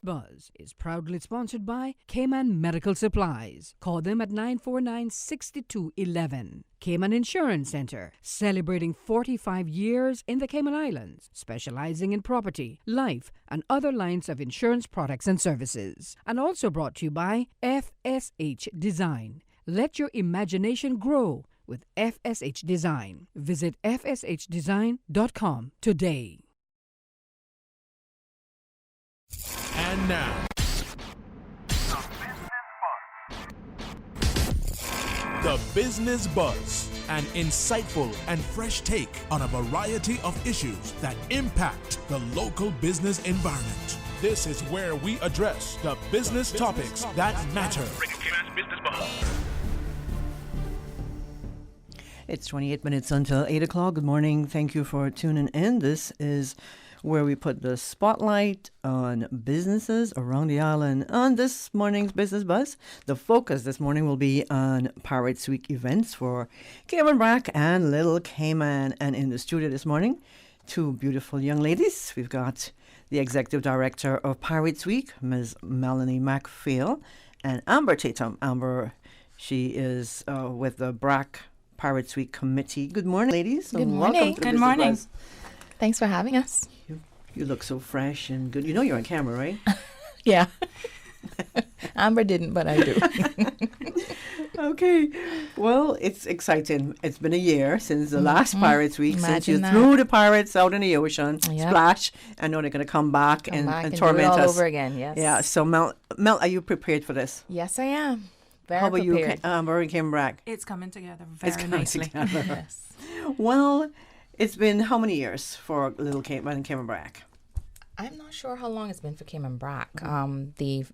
Buzz is proudly sponsored by Cayman Medical Supplies. Call them at 949-6211. Cayman Insurance Center, celebrating 45 years in the Cayman Islands, specializing in property, life, and other lines of insurance products and services. And also brought to you by FSH Design. Let your imagination grow with FSH Design. Visit fshdesign.com today. And now, The Business Buzz, an insightful and fresh take on a variety of issues that impact the local business environment. This is where we address the business topics that matter. It's 28 minutes until 8 o'clock. Good morning. Thank you for tuning in. This is where we put the spotlight on businesses around the island. On this morning's Business Buzz, the focus this morning will be on Pirates Week events for Cayman Brac and Little Cayman. And in the studio this morning, two beautiful young ladies. We've got the Executive Director of Pirates Week, Ms. Melanie MacPhail, and Amber Tatum. Amber, she is with the Brac Pirates Week Committee. Good morning, ladies. Good morning. Good morning. Buzz. Thanks for having us. You look so fresh and good. You know you're on camera, right? Yeah. Amber didn't, but I do. Okay. Well, it's exciting. It's been a year since the last Pirates Week, Imagine since you that. threw the pirates out in the ocean, Yep. splash. I know they're going to come back and torment do it all us. over again. Yes. Yeah. So, Mel, are you prepared for this? Yes, I am. Very How about prepared. you, Amber and Kim Brack? It's coming together It's very coming nicely. together. Yes. Well, it's been how many years for Little Cayman and Cayman Brac? I'm not sure how long it's been for Cayman Brac. The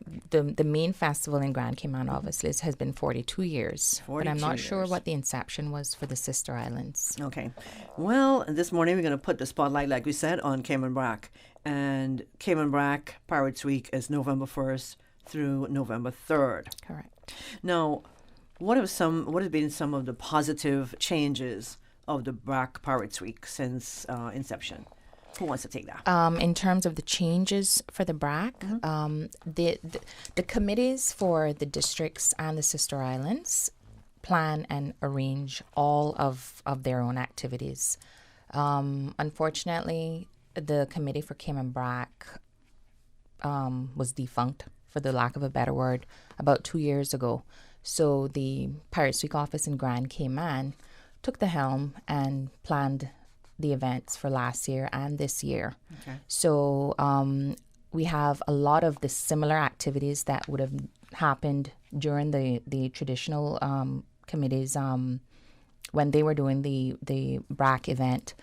main festival in Grand Cayman obviously has been 42 years. But I'm 42 not sure years. what the inception was for the sister islands. Okay. Well, this morning we're going to put the spotlight, like we said, on Cayman Brac. And Cayman Brac Pirates Week is November 1st through November 3rd. Correct. Now, what have been some of the positive changes of the Brac Pirates Week since inception? Who wants to take that? In terms of the changes for the BRAC, the committees for the districts and the sister islands plan and arrange all of their own activities. Unfortunately, the committee for Cayman Brac was defunct, for the lack of a better word, about 2 years ago. So the Pirates Week office in Grand Cayman took the helm and planned the events for last year and this year. Okay. So we have a lot of the similar activities that would have happened during the traditional committees when they were doing the BRAC event,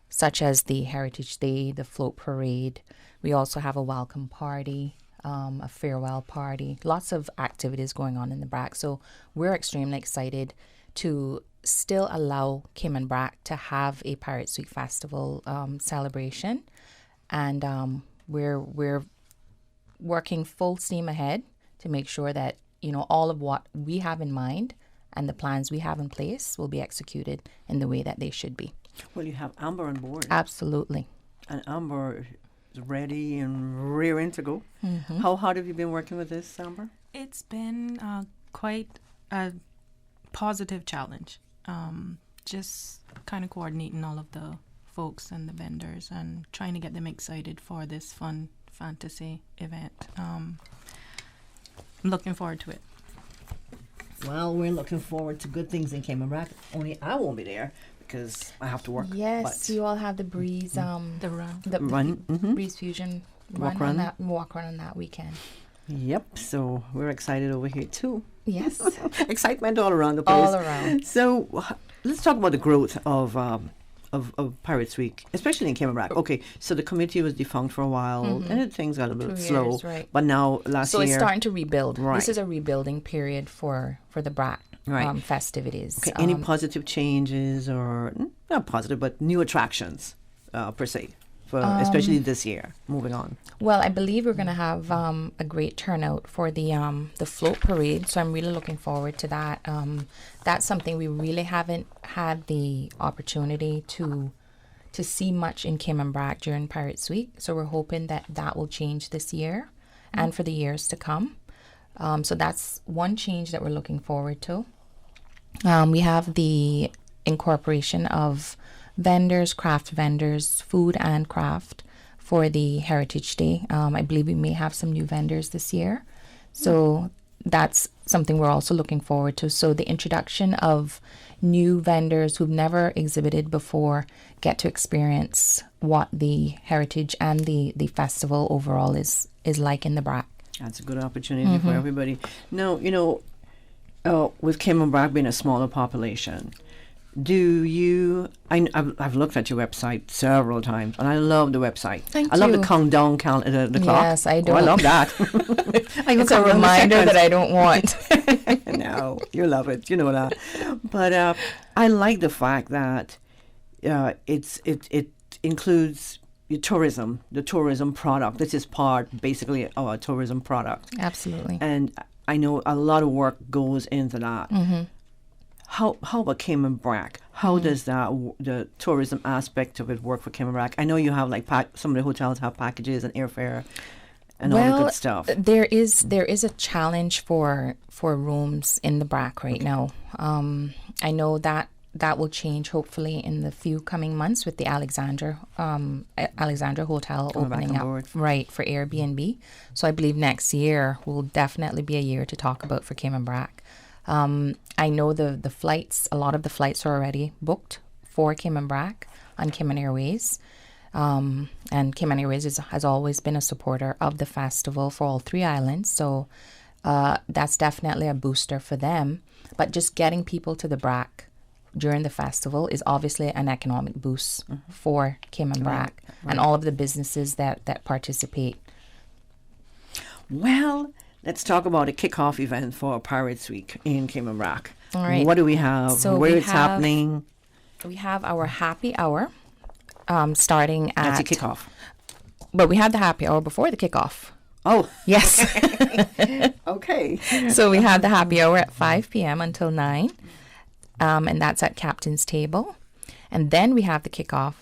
such as the Heritage Day, the float parade. We also have a welcome party, a farewell party, lots of activities going on in the BRAC. So we're extremely excited to still allow Cayman Brac to have a Pirates Week Festival celebration. And we're working full steam ahead to make sure that, all of what we have in mind and the plans we have in place will be executed in the way that they should be. Well, you have Amber on board. Absolutely. And Amber is ready and rearing to go. Mm-hmm. How hard have you been working with this, Amber? It's been quite a positive challenge. Just kind of coordinating all of the folks and the vendors and trying to get them excited for this fun fantasy event. I'm looking forward to it. Well, we're looking forward to good things in Cayman Brac. Only I won't be there because I have to work. Yes, but you all have the Breeze, The run. the Run, mhm. Breeze Fusion Walk run run. walk run on that weekend. Yep. So we're excited over here too. Yes, Excitement all around the place. all around. So let's talk about the growth of Pirates Week, especially in Cayman Brac. Okay, so the committee was defunct for a while, and things got a bit 2 slow. years, right. But now last So year, it's starting to rebuild. Right. This is a rebuilding period for the BRAC Right. festivities. okay, any positive changes or not positive, but new attractions per se, for especially this year. Moving on. Well, I believe we're going to have a great turnout for the float parade, so I'm really looking forward to that. That's something we really haven't had the opportunity to see much in Cayman Brac during Pirates Week, so we're hoping that will change this year. and for the years to come. So that's one change that we're looking forward to. We have the incorporation of vendors, craft vendors, food and craft for the Heritage Day. I believe we may have some new vendors this year. So that's something we're also looking forward to. So the introduction of new vendors who've never exhibited before get to experience what the heritage and the festival overall is like in the BRAC. That's a good opportunity for everybody. Now, with Cayman BRAC being a smaller population, I've looked at your website several times, and I love the website. Thank I love you. the countdown calendar, the clock. Yes, I do. Oh, I love that. It's a reminder that I don't want. No, you love it. You know that. But I like the fact that it includes your tourism, the tourism product. This is basically of our tourism product. Absolutely. And I know a lot of work goes into that. Mm-hmm. How about Cayman BRAC? How does the tourism aspect of it work for Cayman BRAC? I know you have some of the hotels have packages and airfare and all the good stuff. There is a challenge for rooms in the BRAC right now. I know that will change hopefully in the few coming months with the Alexandra Hotel opening up for Airbnb. So I believe next year will definitely be a year to talk about for Cayman BRAC. I know the flights, a lot of the flights are already booked for Cayman BRAC on Cayman Airways. And Cayman Airways has always been a supporter of the festival for all three islands. So that's definitely a booster for them. But just getting people to the BRAC during the festival is obviously an economic boost for Cayman BRAC and all of the businesses that participate. Well, let's talk about a kickoff event for Pirates Week in Cayman BRAC. All right. What do we have? So Where it's happening? We have our happy hour starting at... That's a kickoff. But we have the happy hour before the kickoff. Oh. Yes. Okay. So we have the happy hour at 5 p.m. until 9. And that's at Captain's Table. And then we have the kickoff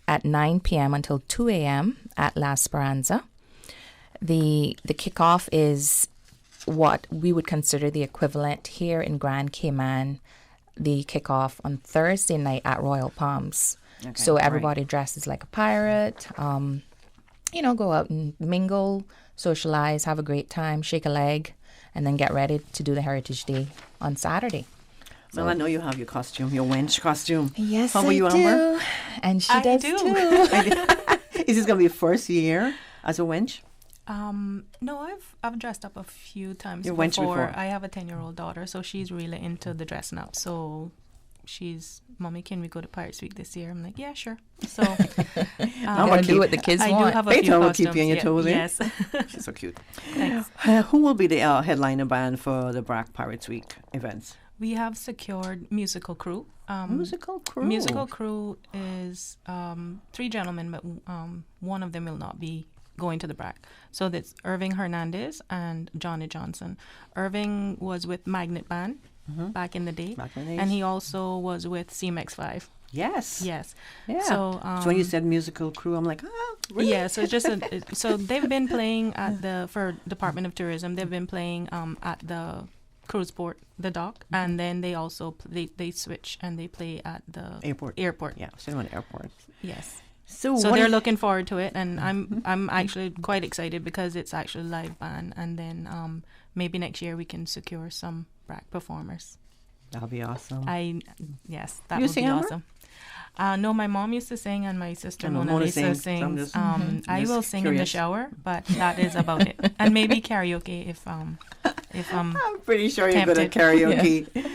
at 9 p.m. until 2 a.m. at La Esperanza. The kickoff is what we would consider the equivalent here in Grand Cayman, the kickoff on Thursday night at Royal Palms. Okay, so everybody dresses like a pirate, go out and mingle, socialize, have a great time, shake a leg, and then get ready to do the Heritage Day on Saturday. Well, I know you have your costume, your wench costume. Yes, How about you, do. Amber? And she does too. Is this going to be your first year as a wench? No, I've dressed up a few times before. I have a 10-year-old daughter, so she's really into the dressing up. So she's, Mommy, can we go to Pirates Week this year? I'm like, yeah, sure. So I'm going to do what the kids want. I do have a few will costumes. keep you on your toes, Yes. She's so cute. Thanks. Who will be the headliner band for the BRAC Pirates Week events? We have secured musical crew. Musical crew? Musical crew is 3 gentlemen, but one of them will not be going to the BRAC. So that's Irving Hernandez and Johnny Johnson. Irving was with Magnet Band back in the day. And he also was with CMX5. Yes. Yes. Yeah. So when you said musical crew, I'm like, really? Yeah. So it's just so they've been playing at for Department of Tourism. They've been playing at the cruise port, the dock, and then they also they switch and they play at the airport. Yeah. So on airport. Yes. So they're looking forward to it, and I'm actually quite excited because it's actually live band, and then maybe next year we can secure some BRAC performers. That'll be awesome. Yes, that would be awesome. No, my mom used to sing, and my sister Mona Lisa sings. I will sing in the shower, but that is about it. And maybe karaoke if I'm pretty sure you're good at tempted. karaoke. Yeah.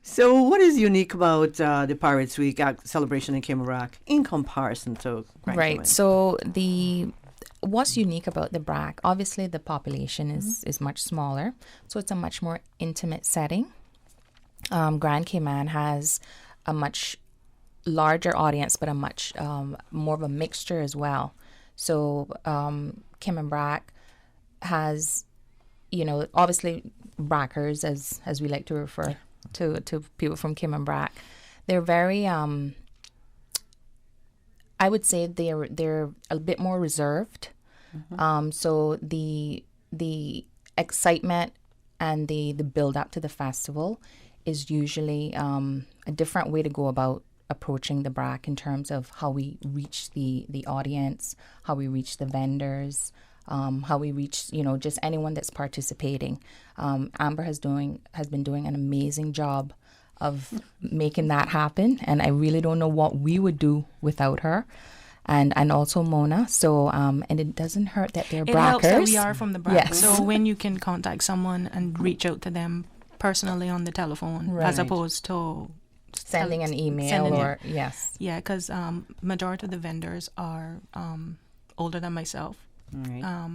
So what is unique about the Pirates Week celebration in Cayman BRAC in comparison to Grand Cayman? So what's unique about the BRAC, obviously the population is much smaller, so it's a much more intimate setting. Grand Cayman has a much larger audience, but a much more of a mixture as well. So Cayman BRAC has, obviously BRACers, as we like to refer to people from Cayman BRAC. They're very, I would say they're a bit more reserved. So the excitement and the build up to the festival is usually a different way to go about approaching the BRAC in terms of how we reach the audience, how we reach the vendors, how we reach, just anyone that's participating. Amber has been doing an amazing job of making that happen, and I really don't know what we would do without her. And also Mona. So, and it doesn't hurt that they're It Brackers. helps that we are from the BRAC. Yes. So when you can contact someone and reach out to them personally on the telephone, as Right. opposed to Sending an email or, yes. Yeah, because majority of the vendors are older than myself. Right.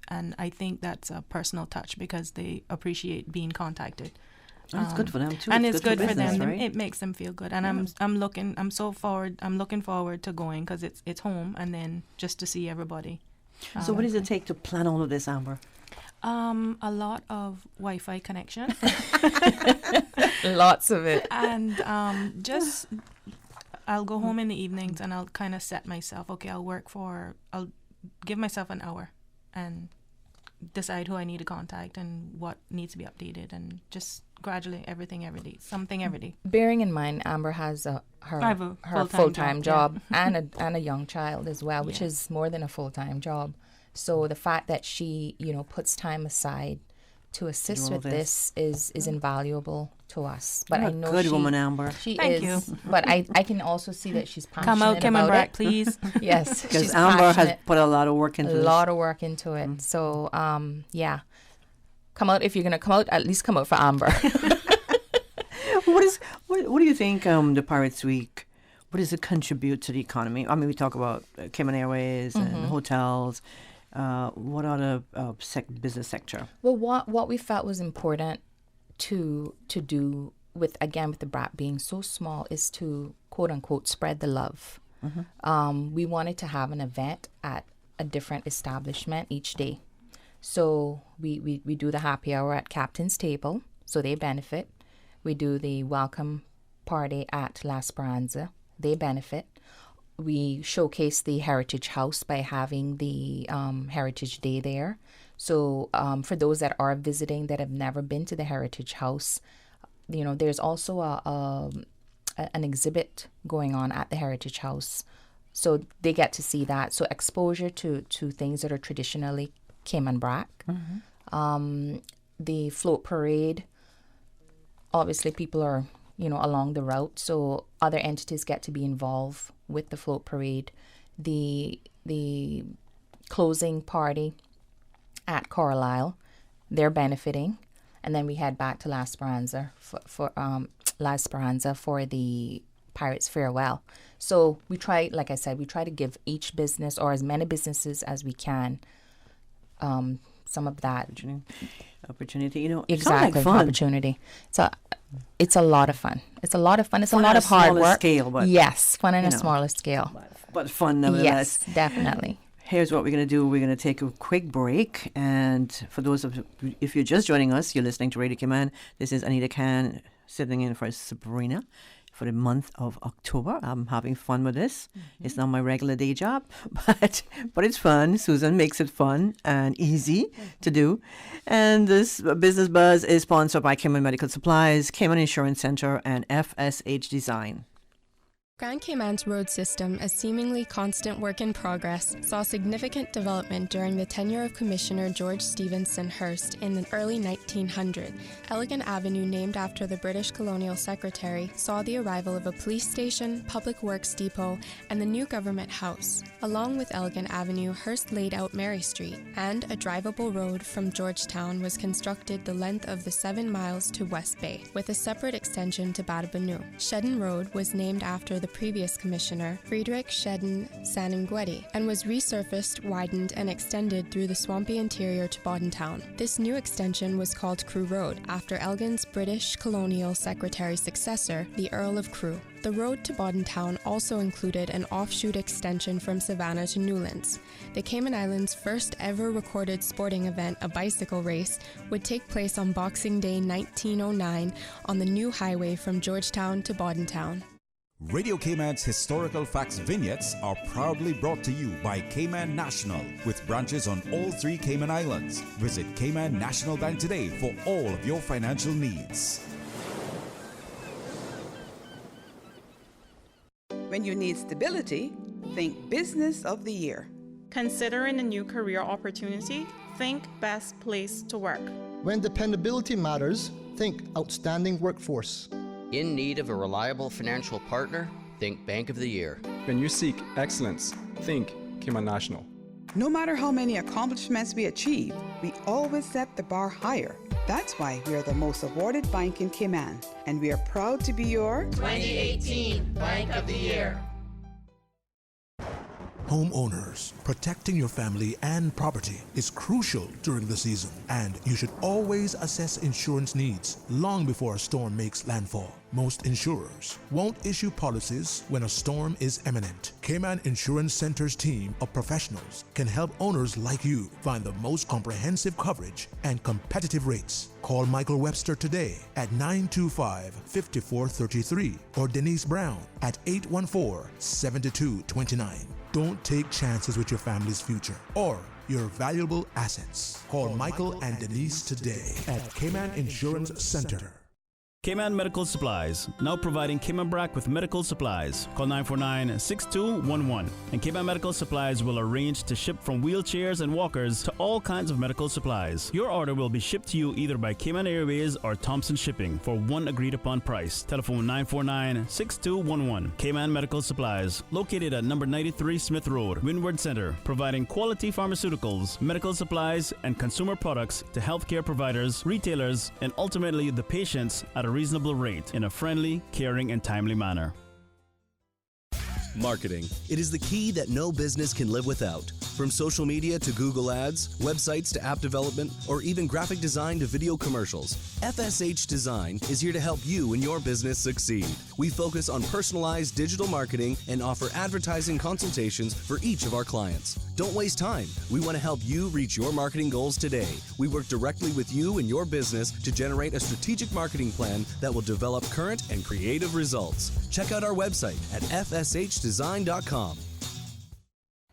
And I think that's a personal touch because they appreciate being contacted. And it's good for them too. And it's good for business, them. right? It makes them feel good. And I'm looking forward to going because it's home, and then just to see everybody. So what does it take to plan all of this, Amber? A lot of Wi-Fi connection. Lots of it. And just I'll go home in the evenings and I'll kind of set myself, okay, I'll give myself an hour and decide who I need to contact and what needs to be updated, and just gradually everything every day, something every day. Bearing in mind, Amber has I her have a full-time job yeah. and a young child as well, which Yeah. is more than a full-time job. So the fact that she, puts time aside to assist all with this. this is invaluable to us. But You're I know a good she, woman, Amber. she Thank is. you. But I can also see that she's passionate Come out, Kim and about Brack, it. please. Yes, Because she's Amber has passionate. put a lot of work into A this. lot of work into it. So, yeah. Come out if you're going to come out. At least come out for Amber. What do you think the Pirates Week, what does it contribute to the economy? I mean, we talk about Cayman Airways and hotels. What other business sector? Well, what we felt was important to do with the BRAC being so small is to quote unquote spread the love. We wanted to have an event at a different establishment each day. So we do the happy hour at Captain's Table, so they benefit. We do the welcome party at La Speranza, they benefit. We showcase the Heritage House by having the Heritage Day there. So for those that are visiting that have never been to the Heritage House, there's also an exhibit going on at the Heritage House. So they get to see that. So exposure to things that are traditionally Cayman Brack. The float parade, obviously people are, along the route. So other entities get to be involved with the float parade. The closing party at Carlisle, they're benefiting. And then we head back to La Speranza for the Pirates Farewell. So we try, like I said, to give each business or as many businesses as we can some of that Opportunity. It sounds exactly like fun. opportunity. So it's a lot of fun. It's a lot of fun. It's Fun a lot on of hard smaller work. scale, but yes, fun on a you know. smaller scale. But fun nevertheless. Yes, definitely. Here's what we're going to do. We're going to take a quick break. And for those of if you're just joining us, you're listening to Radio Cayman. This is Anita Khan sitting in for Sabrina for the month of October. I'm having fun with this. It's not my regular day job, but it's fun. Susan makes it fun and easy to do. And this Business Buzz is sponsored by Cayman Medical Supplies, Cayman Insurance Center, and FSH Design. Grand Cayman's road system, a seemingly constant work in progress, saw significant development during the tenure of Commissioner George Stephenson Hurst in the early 1900s. Elegant Avenue, named after the British colonial secretary, saw the arrival of a police station, public works depot, and the new government house. Along with Elegant Avenue, Hurst laid out Mary Street, and a drivable road from Georgetown was constructed the length of the 7 miles to West Bay, with a separate extension to Batabanu. Shedden Road was named after the previous commissioner, Friedrich Shedden Saningwetti, and was resurfaced, widened, and extended through the swampy interior to Boddentown. This new extension was called Crewe Road, after Elgin's British colonial secretary successor, the Earl of Crewe. The road to Boddentown also included an offshoot extension from Savannah to Newlands. The Cayman Islands' first ever recorded sporting event, a bicycle race, would take place on Boxing Day 1909 on the new highway from Georgetown to Boddentown. Radio Cayman's historical facts vignettes are proudly brought to you by Cayman National, with branches on all 3 Cayman Islands. Visit Cayman National Bank today for all of your financial needs. When you need stability, think Business of the Year. Considering a new career opportunity, think Best Place to Work. When dependability matters, think Outstanding Workforce. In need of a reliable financial partner, think Bank of the Year. When you seek excellence, think Cayman National. No matter how many accomplishments we achieve, we always set the bar higher. That's why we are the most awarded bank in Cayman, and we are proud to be your 2018 Bank of the Year. Homeowners, protecting your family and property is crucial during the season, and you should always assess insurance needs long before a storm makes landfall. Most insurers won't issue policies when a storm is imminent. Cayman Insurance Center's team of professionals can help owners like you find the most comprehensive coverage and competitive rates. Call Michael Webster today at 925-5433 or Denise Brown at 814-7229. Don't take chances with your family's future or your valuable assets. Call Michael and Denise today at Cayman Insurance Center. Cayman Medical Supplies, now providing Cayman Brac with medical supplies. Call 949-6211. And Cayman Medical Supplies will arrange to ship from wheelchairs and walkers to all kinds of medical supplies. Your order will be shipped to you either by Cayman Airways or Thompson Shipping for one agreed upon price. Telephone 949-6211. Cayman Medical Supplies, located at number 93 Smith Road, Windward Center, providing quality pharmaceuticals, medical supplies, and consumer products to healthcare providers, retailers, and ultimately the patients at a reasonable rate in a friendly, caring, and timely manner. Marketing. It is the key that no business can live without. From social media to Google Ads, websites to app development, or even graphic design to video commercials, FSH Design is here to help you and your business succeed. We focus on personalized digital marketing and offer advertising consultations for each of our clients. Don't waste time. We want to help you reach your marketing goals today. We work directly with you and your business to generate a strategic marketing plan that will develop current and creative results. Check out our website at fshdesign.com.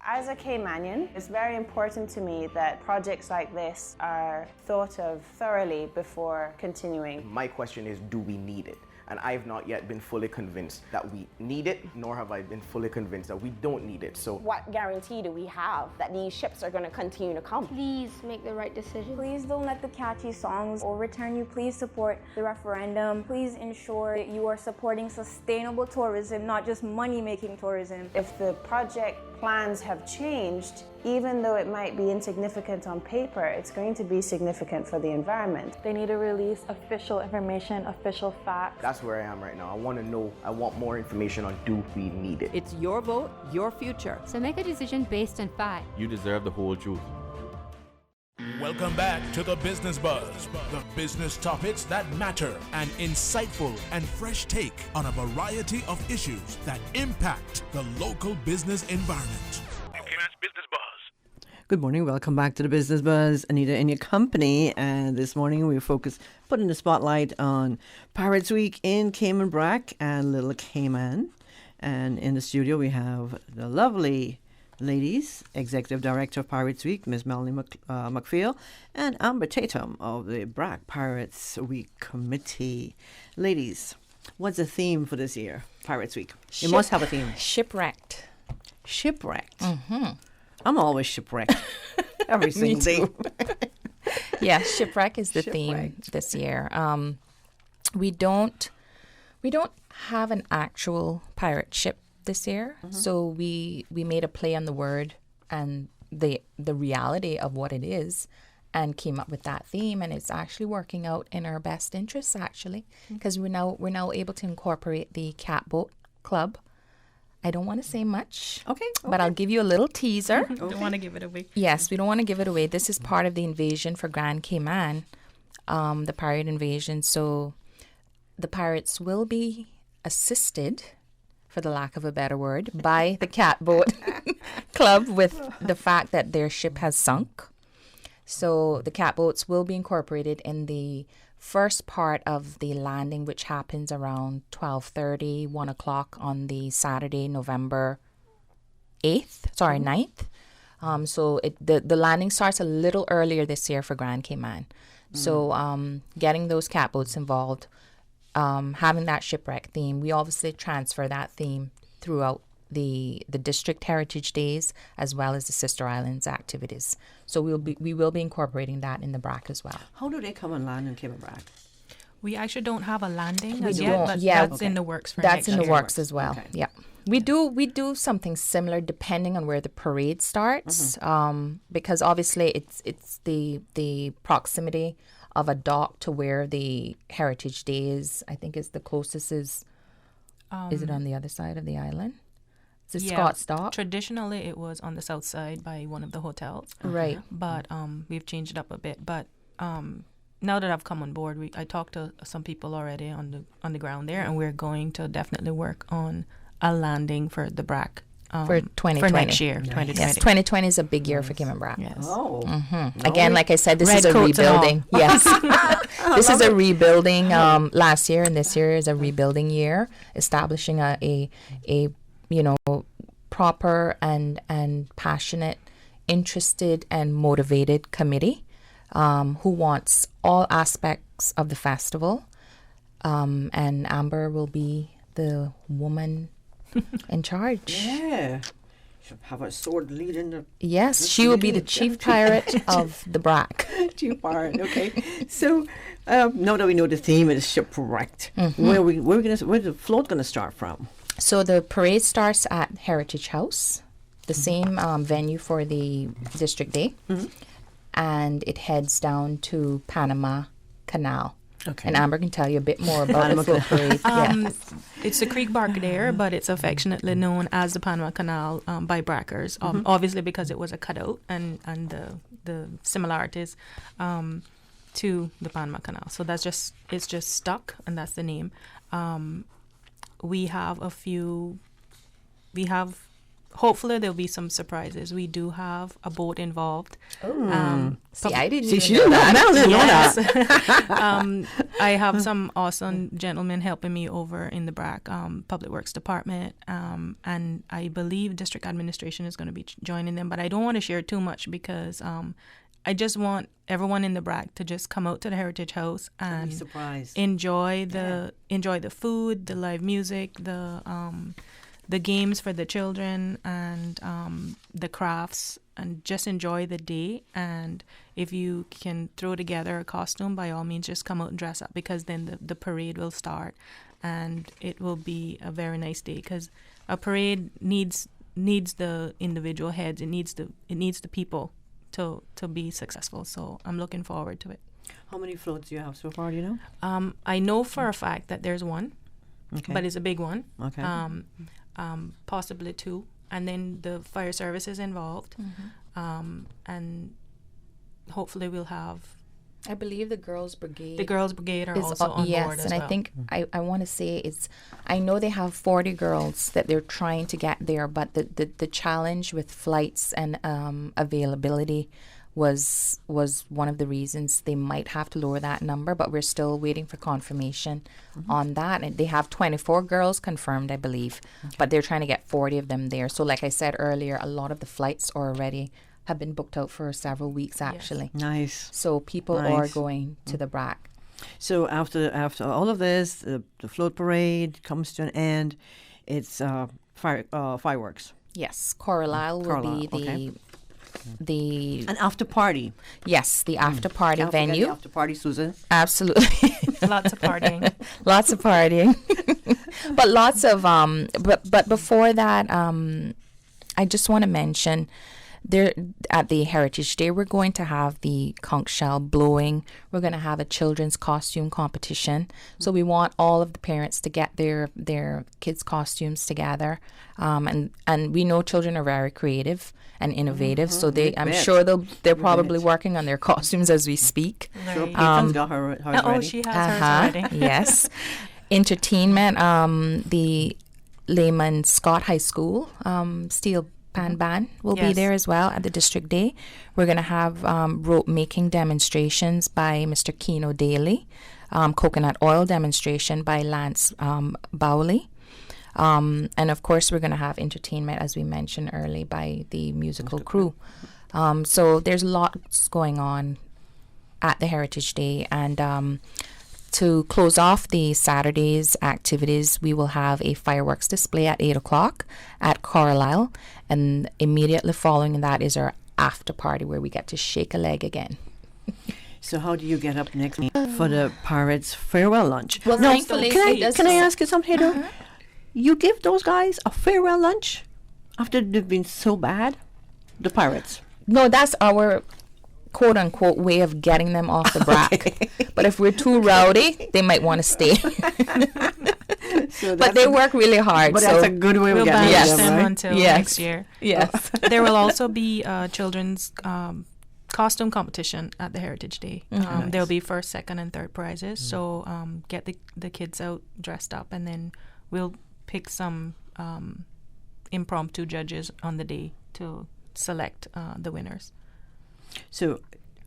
As a Caymanian, it's very important to me that projects like this are thought of thoroughly before continuing. My question is, do we need it? And I have not yet been fully convinced that we need it, nor have I been fully convinced that we don't need it. So what guarantee do we have that these ships are going to continue to come? Please make the right decision. Please don't let the catchy songs overturn you. Please support the referendum. Please ensure that you are supporting sustainable tourism, not just money-making tourism. If the project plans have changed, even though it might be insignificant on paper, it's going to be significant for the environment. They need to release official information, official facts. That's where I am right now. I want to know, I want more information on do we need it. It's your vote, your future. So make a decision based on fact. You deserve the whole truth. Welcome back to the Business Buzz, the business topics that matter, an insightful and fresh take on a variety of issues that impact the local business environment. Business Buzz. Good morning. Welcome back to the Business Buzz. Anita in your company. And this morning we putting the spotlight on Pirates Week in Cayman Brac and Little Cayman. And in the studio we have the lovely ladies, Executive Director of Pirates Week, Ms. Melanie McPhail, and Amber Tatum of the Brac Pirates Week Committee. Ladies, what's the theme for this year, Pirates Week? You must have a theme. Shipwrecked. Shipwrecked? Mm-hmm. I'm always shipwrecked. Every single day. Yeah, shipwreck is the theme this year. We don't have an actual pirate ship this year, so we made a play on the word and the reality of what it is, and came up with that theme, and it's actually working out in our best interests actually, because we're now able to incorporate the Catboat Club. I don't want to say much, but I'll give you a little teaser. Don't want to give it away. Yes, we don't want to give it away. This is part of the invasion for Grand Cayman, the pirate invasion. So the pirates will be assisted, for the lack of a better word, by the Catboat Club with the fact that their ship has sunk. So the catboats will be incorporated in the first part of the landing, which happens around 12:30, 1 o'clock on the Saturday, November 9th. So the landing starts a little earlier this year for Grand Cayman. So getting those catboats involved, having that shipwreck theme, we obviously transfer that theme throughout the district heritage days as well as the sister islands activities. So we will be incorporating that in the BRAC as well. How do they come and land in Cayman BRAC? We actually don't have a landing We as don't. yet, but Yeah, that's in the works for That's next in the year. works as well. Okay. Yeah. We do something similar depending on where the parade starts, because obviously it's the proximity of a dock to where the Heritage Day is. I think is the closest is it on the other side of the island? Is it Scott's Dock? Traditionally, it was on the south side by one of the hotels. Right. But we've changed it up a bit. But now that I've come on board, I talked to some people already on the ground there, and we're going to definitely work on a landing for the BRAC for 2020. For next year, 2020. Yes, 2020 is a big year for Cayman BRAC. Yes. Oh. Again, like I said, this Red is a coats and all. rebuilding. Yes. This is a rebuilding last year, and this year is a rebuilding year, establishing a proper and passionate, interested and motivated committee who wants all aspects of the festival. And Amber will be the woman in charge. Yeah. She'll have a sword leading the... Yes, she will be the chief pirate of the BRAC. Chief pirate, okay. So, now that we know the theme is shipwrecked, where's the float going to start from? So the parade starts at Heritage House, the same venue for the District Day, and it heads down to Panama Canal. Okay. And Amber can tell you a bit more about the float parade. It's the Creek Bark there, but it's affectionately known as the Panama Canal by Brackers, obviously because it was a cutout and the similarities to the Panama Canal. So it's just stuck, and that's the name. Hopefully there'll be some surprises. We do have a boat involved. See, I didn't she even know didn't know that. that. I have some awesome gentlemen helping me over in the BRAC Public Works Department, and I believe District Administration is going to be joining them, but I don't want to share too much because I just want everyone in the BRAC to just come out to the Heritage House and enjoy the food, the live music, the games for the children, and the crafts, and just enjoy the day. And if you can throw together a costume, by all means, just come out and dress up, because then the parade will start, and it will be a very nice day. Because a parade needs the individual heads. It needs the people to be successful. So I'm looking forward to it. How many floats do you have so far? Do you know? I know for a fact that there's one, but it's a big one. Okay. Possibly two, and then the fire service is involved, and hopefully we'll have. I believe the Girls Brigade. The Girls Brigade are also on board as and well. I think I want to say I know they have 40 girls that they're trying to get there, but the challenge with flights and availability was one of the reasons they might have to lower that number, but we're still waiting for confirmation on that. And they have 24 girls confirmed, I believe, but they're trying to get 40 of them there. So like I said earlier, a lot of the flights have been booked out for several weeks actually. Yes. Nice. So people are going to the BRAC. So after all of this, the float parade comes to an end. It's fireworks. Yes, Coraline will be an after party. Yes, the after party venue. The after party, Susan. Absolutely. Lots of partying. Lots of partying. But lots of but before that, I just want to mention there at the Heritage Day, we're going to have the conch shell blowing. We're going to have a children's costume competition. So we want all of the parents to get their kids' costumes together. And we know children are very creative and innovative. So I'm sure they're probably working on their costumes as we speak. Sure, Peter's got her ready. Oh, she has hers already. Yes. Entertainment, the Layman Scott High School, steel Pan Band will be there as well at the District Day. We're going to have rope making demonstrations by Mr. Keno Daly, coconut oil demonstration by Lance Bowley. And of course, we're going to have entertainment, as we mentioned earlier, by the musical crew. So there's lots going on at the Heritage Day. And to close off the Saturday's activities, we will have a fireworks display at 8 o'clock at Carlisle. And immediately following that is our after party where we get to shake a leg again. So how do you get up next for the Pirates farewell lunch? Well, no, thankfully, can I ask you something, Hedo? You give those guys a farewell lunch after they've been so bad? The Pirates? No, that's our quote-unquote way of getting them off the brack. But if we're too rowdy, they might want to stay. But they work really hard. But that's a good way of getting them until next year. Yes. There will also be children's costume competition at the Heritage Day. Nice. There'll be first, second, and third prizes. So get the kids out dressed up, and then we'll pick some impromptu judges on the day to select the winners. So,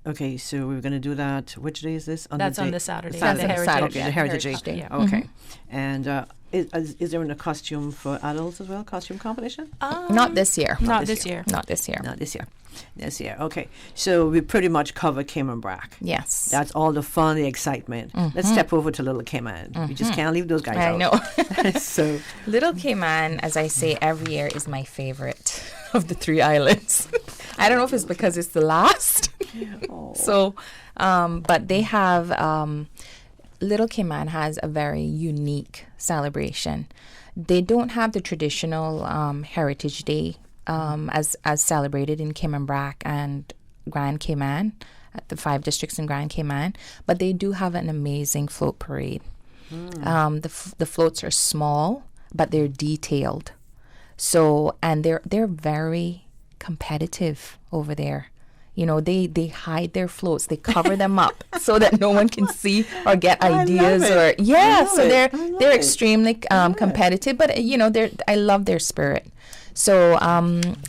okay, so we're going to do that. Which day is this? That's on the Saturday. Saturday. The Heritage Day. Yeah. Okay. And is there a costume for adults as well? Costume competition? Not this year. Not this year. Not this year. Not this year. This year. Okay. So we pretty much cover Cayman Brack. Yes. That's all the fun, the excitement. Let's step over to Little Cayman. We just can't leave those guys out. I know. So Little Cayman, as I say every year, is my favorite of the 3 islands. I don't know if it's because it's the last. So, but they have, Little Cayman has a very unique celebration. They don't have the traditional Heritage Day as celebrated in Cayman Brack and Grand Cayman, at the 5 districts in Grand Cayman, but they do have an amazing float parade. The floats are small, but they're detailed. So, and they're very competitive over there. You know, they hide their floats, they cover them up so that no one can see or get ideas. They're extremely competitive, but you know, I love their spirit. So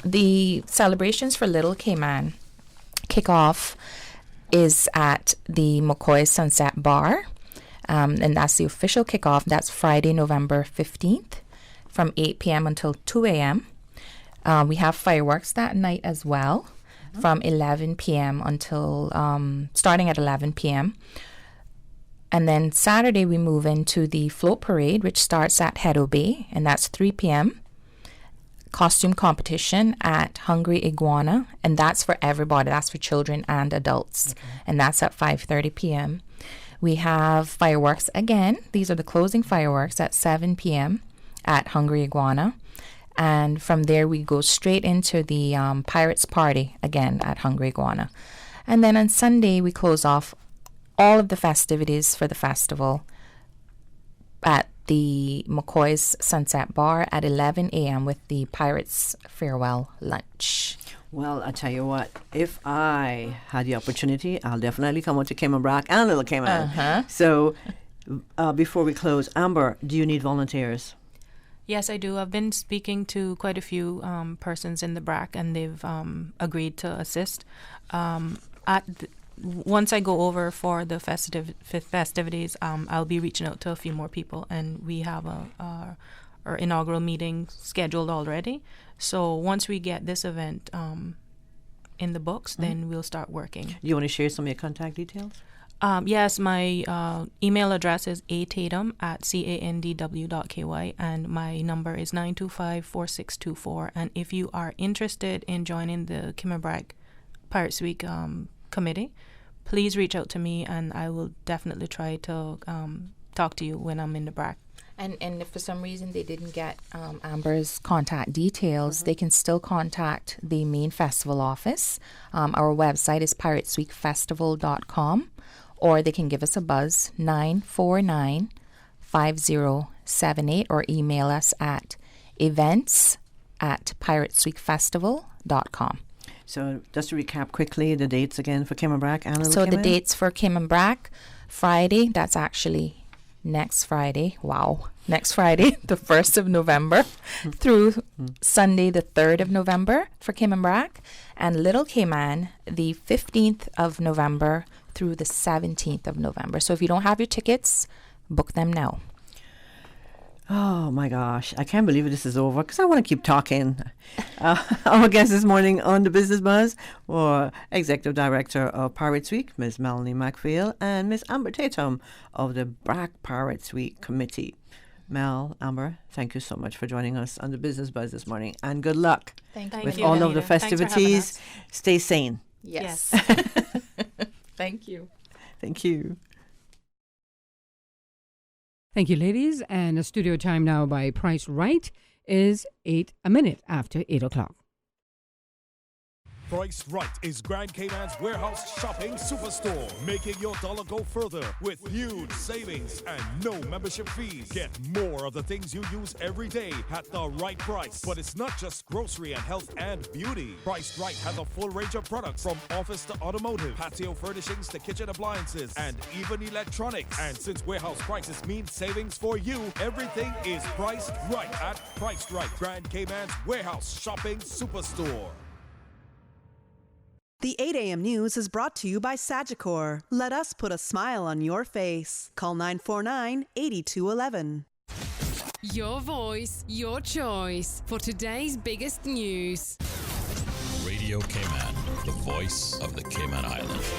the celebrations for Little Cayman kickoff is at the McCoy's Sunset Bar, and that's the official kickoff. That's Friday, November 15th, from 8 p.m. until 2 a.m. We have fireworks that night as well, from 11 p.m. until starting at 11 p.m. And then Saturday we move into the float parade, which starts at Hedo Bay, and that's 3 p.m. Costume competition at Hungry Iguana, and that's for everybody. That's for children and adults, and that's at 5:30 p.m. We have fireworks again. These are the closing fireworks at 7 p.m. at Hungry Iguana. And from there, we go straight into the Pirates Party again at Hungry Iguana. And then on Sunday, we close off all of the festivities for the festival at the McCoy's Sunset Bar at 11 a.m. with the Pirates Farewell Lunch. Well, I tell you what, if I had the opportunity, I'll definitely come out to Cayman Brack and Little Cayman. So before we close, Amber, do you need volunteers? Yes, I do. I've been speaking to quite a few persons in the BRAC, and they've agreed to assist. Once I go over for the festivities, I'll be reaching out to a few more people, and we have our inaugural meeting scheduled already. So once we get this event in the books, then we'll start working. Do you want to share some of your contact details? Yes, my email address is atatum@candw.ky, and my number is 925-4624. And if you are interested in joining the Cayman Brack Pirates Week committee, please reach out to me, and I will definitely try to talk to you when I'm in the Brack. And if for some reason they didn't get Amber's contact details, they can still contact the main festival office. Our website is piratesweekfestival.com. Or they can give us a buzz, 949-5078, or email us at events@piratesweekfestival.com. So just to recap quickly, the dates again for Cayman Brack and Little So Cayman? the dates for Cayman Brack, Friday, that's actually next Friday, the 1st of November through Sunday, the 3rd of November for Cayman Brac, and Little Cayman, the 15th of November through the 17th of November. So if you don't have your tickets, book them now. Oh my gosh, I can't believe this is over because I want to keep talking. Our guest this morning on the Business Buzz were Executive Director of Pirates Week, Ms. Melanie McPhail, and Ms. Amber Tatum of the BRAC Pirates Week Committee. Mel, Amber, thank you so much for joining us on the Business Buzz this morning, and good luck with all of the festivities. Stay sane. Yes. Thank you. Thank you. Thank you, ladies. And the studio time now by Price Right is 8 after 8 o'clock. Price Right is Grand Cayman's warehouse shopping superstore, making your dollar go further with huge savings and no membership fees. Get more of the things you use every day at the right price. But it's not just grocery and health and beauty. Price Right has a full range of products from office to automotive, patio furnishings to kitchen appliances, and even electronics. And since warehouse prices mean savings for you, everything is priced right at Price Right, Grand Cayman's warehouse shopping superstore. The 8 a.m. news is brought to you by Sagicor. Let us put a smile on your face. Call 949-8211. Your voice, your choice for today's biggest news. Radio Cayman, the voice of the Cayman Islands.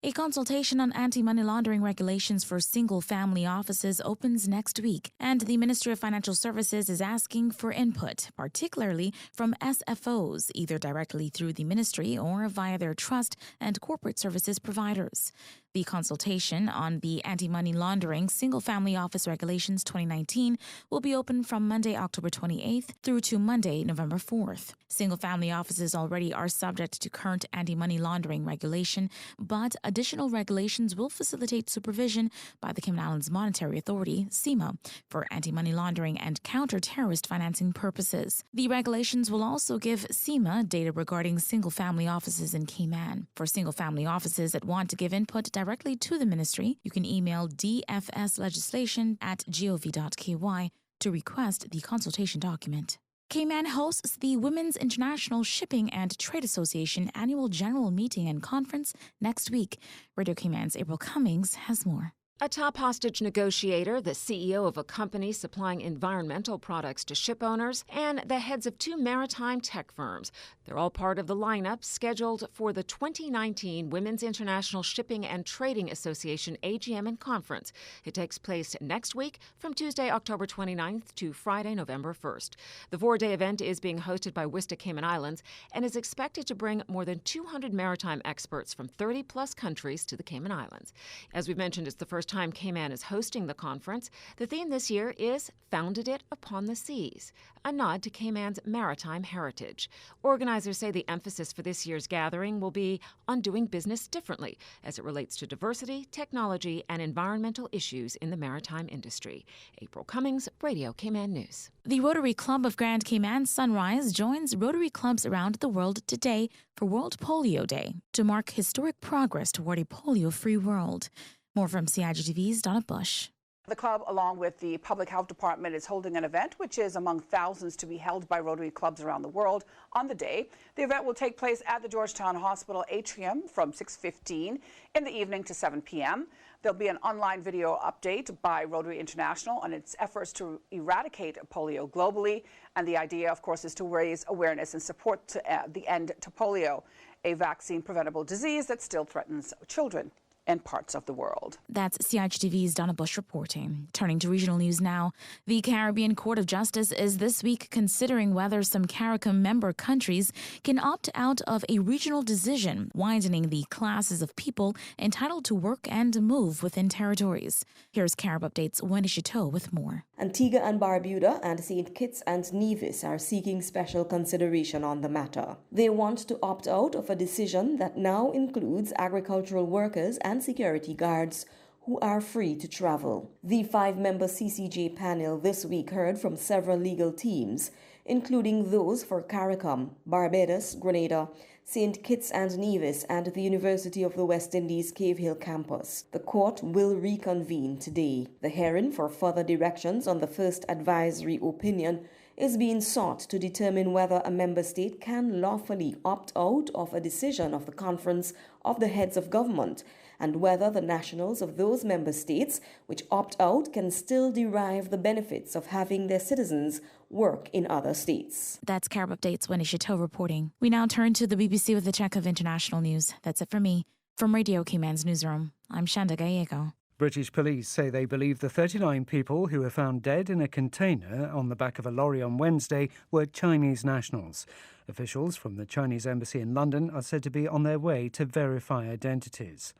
A consultation on anti-money laundering regulations for single-family offices opens next week, and the Ministry of Financial Services is asking for input, particularly from SFOs, either directly through the ministry or via their trust and corporate services providers. The consultation on the Anti-Money Laundering Single-Family Office Regulations 2019 will be open from Monday, October 28th through to Monday, November 4th. Single-family offices already are subject to current anti-money laundering regulation, but additional regulations will facilitate supervision by the Cayman Islands Monetary Authority, CIMA, for anti-money laundering and counter-terrorist financing purposes. The regulations will also give CIMA data regarding single-family offices in Cayman. For single-family offices that want to give input directly to the ministry, you can email dfslegislation@gov.ky to request the consultation document. Cayman hosts the Women's International Shipping and Trade Association Annual General Meeting and Conference next week. Radio Cayman's April Cummings has more. A top hostage negotiator, the CEO of a company supplying environmental products to ship owners, and the heads of 2 maritime tech firms. They're all part of the lineup scheduled for the 2019 Women's International Shipping and Trading Association AGM and Conference. It takes place next week from Tuesday, October 29th to Friday, November 1st. The 4-day event is being hosted by WISTA Cayman Islands and is expected to bring more than 200 maritime experts from 30-plus countries to the Cayman Islands. As we've mentioned, it's the first time Cayman is hosting the conference. The theme this year is Founded It Upon the Seas, a nod to Cayman's maritime heritage. Organizers say the emphasis for this year's gathering will be on doing business differently as it relates to diversity, technology, and environmental issues in the maritime industry. April Cummings, Radio Cayman News. The Rotary Club of Grand Cayman Sunrise joins Rotary clubs around the world today for World Polio Day to mark historic progress toward a polio-free world. More from CIGTV's Donna Bush. The club, along with the Public Health Department, is holding an event which is among thousands to be held by Rotary clubs around the world on the day. The event will take place at the Georgetown Hospital atrium from 6:15 in the evening to 7 p.m. There'll be an online video update by Rotary International on its efforts to eradicate polio globally. And the idea, of course, is to raise awareness and support to the end to polio, a vaccine-preventable disease that still threatens children in parts of the world. That's CIGTV's Donna Bush reporting. Turning to regional news now, the Caribbean Court of Justice is this week considering whether some CARICOM member countries can opt out of a regional decision widening the classes of people entitled to work and move within territories. Here's Carib Update's Wendy Chateau with more. Antigua and Barbuda and St. Kitts and Nevis are seeking special consideration on the matter. They want to opt out of a decision that now includes agricultural workers and security guards who are free to travel. The 5-member CCJ panel this week heard from several legal teams, including those for CARICOM, Barbados, Grenada, St. Kitts and Nevis, and the University of the West Indies Cave Hill campus. The court will reconvene today. The hearing for further directions on the first advisory opinion is being sought to determine whether a member state can lawfully opt out of a decision of the Conference of the Heads of Government, and whether the nationals of those member states which opt out can still derive the benefits of having their citizens work in other states. That's Carib Updates, Winnie Chateau reporting. We now turn to the BBC with a check of international news. That's it for me. From Radio Cayman's newsroom, I'm Shanda Gallego. British police say they believe the 39 people who were found dead in a container on the back of a lorry on Wednesday were Chinese nationals. Officials from the Chinese embassy in London are said to be on their way to verify identities.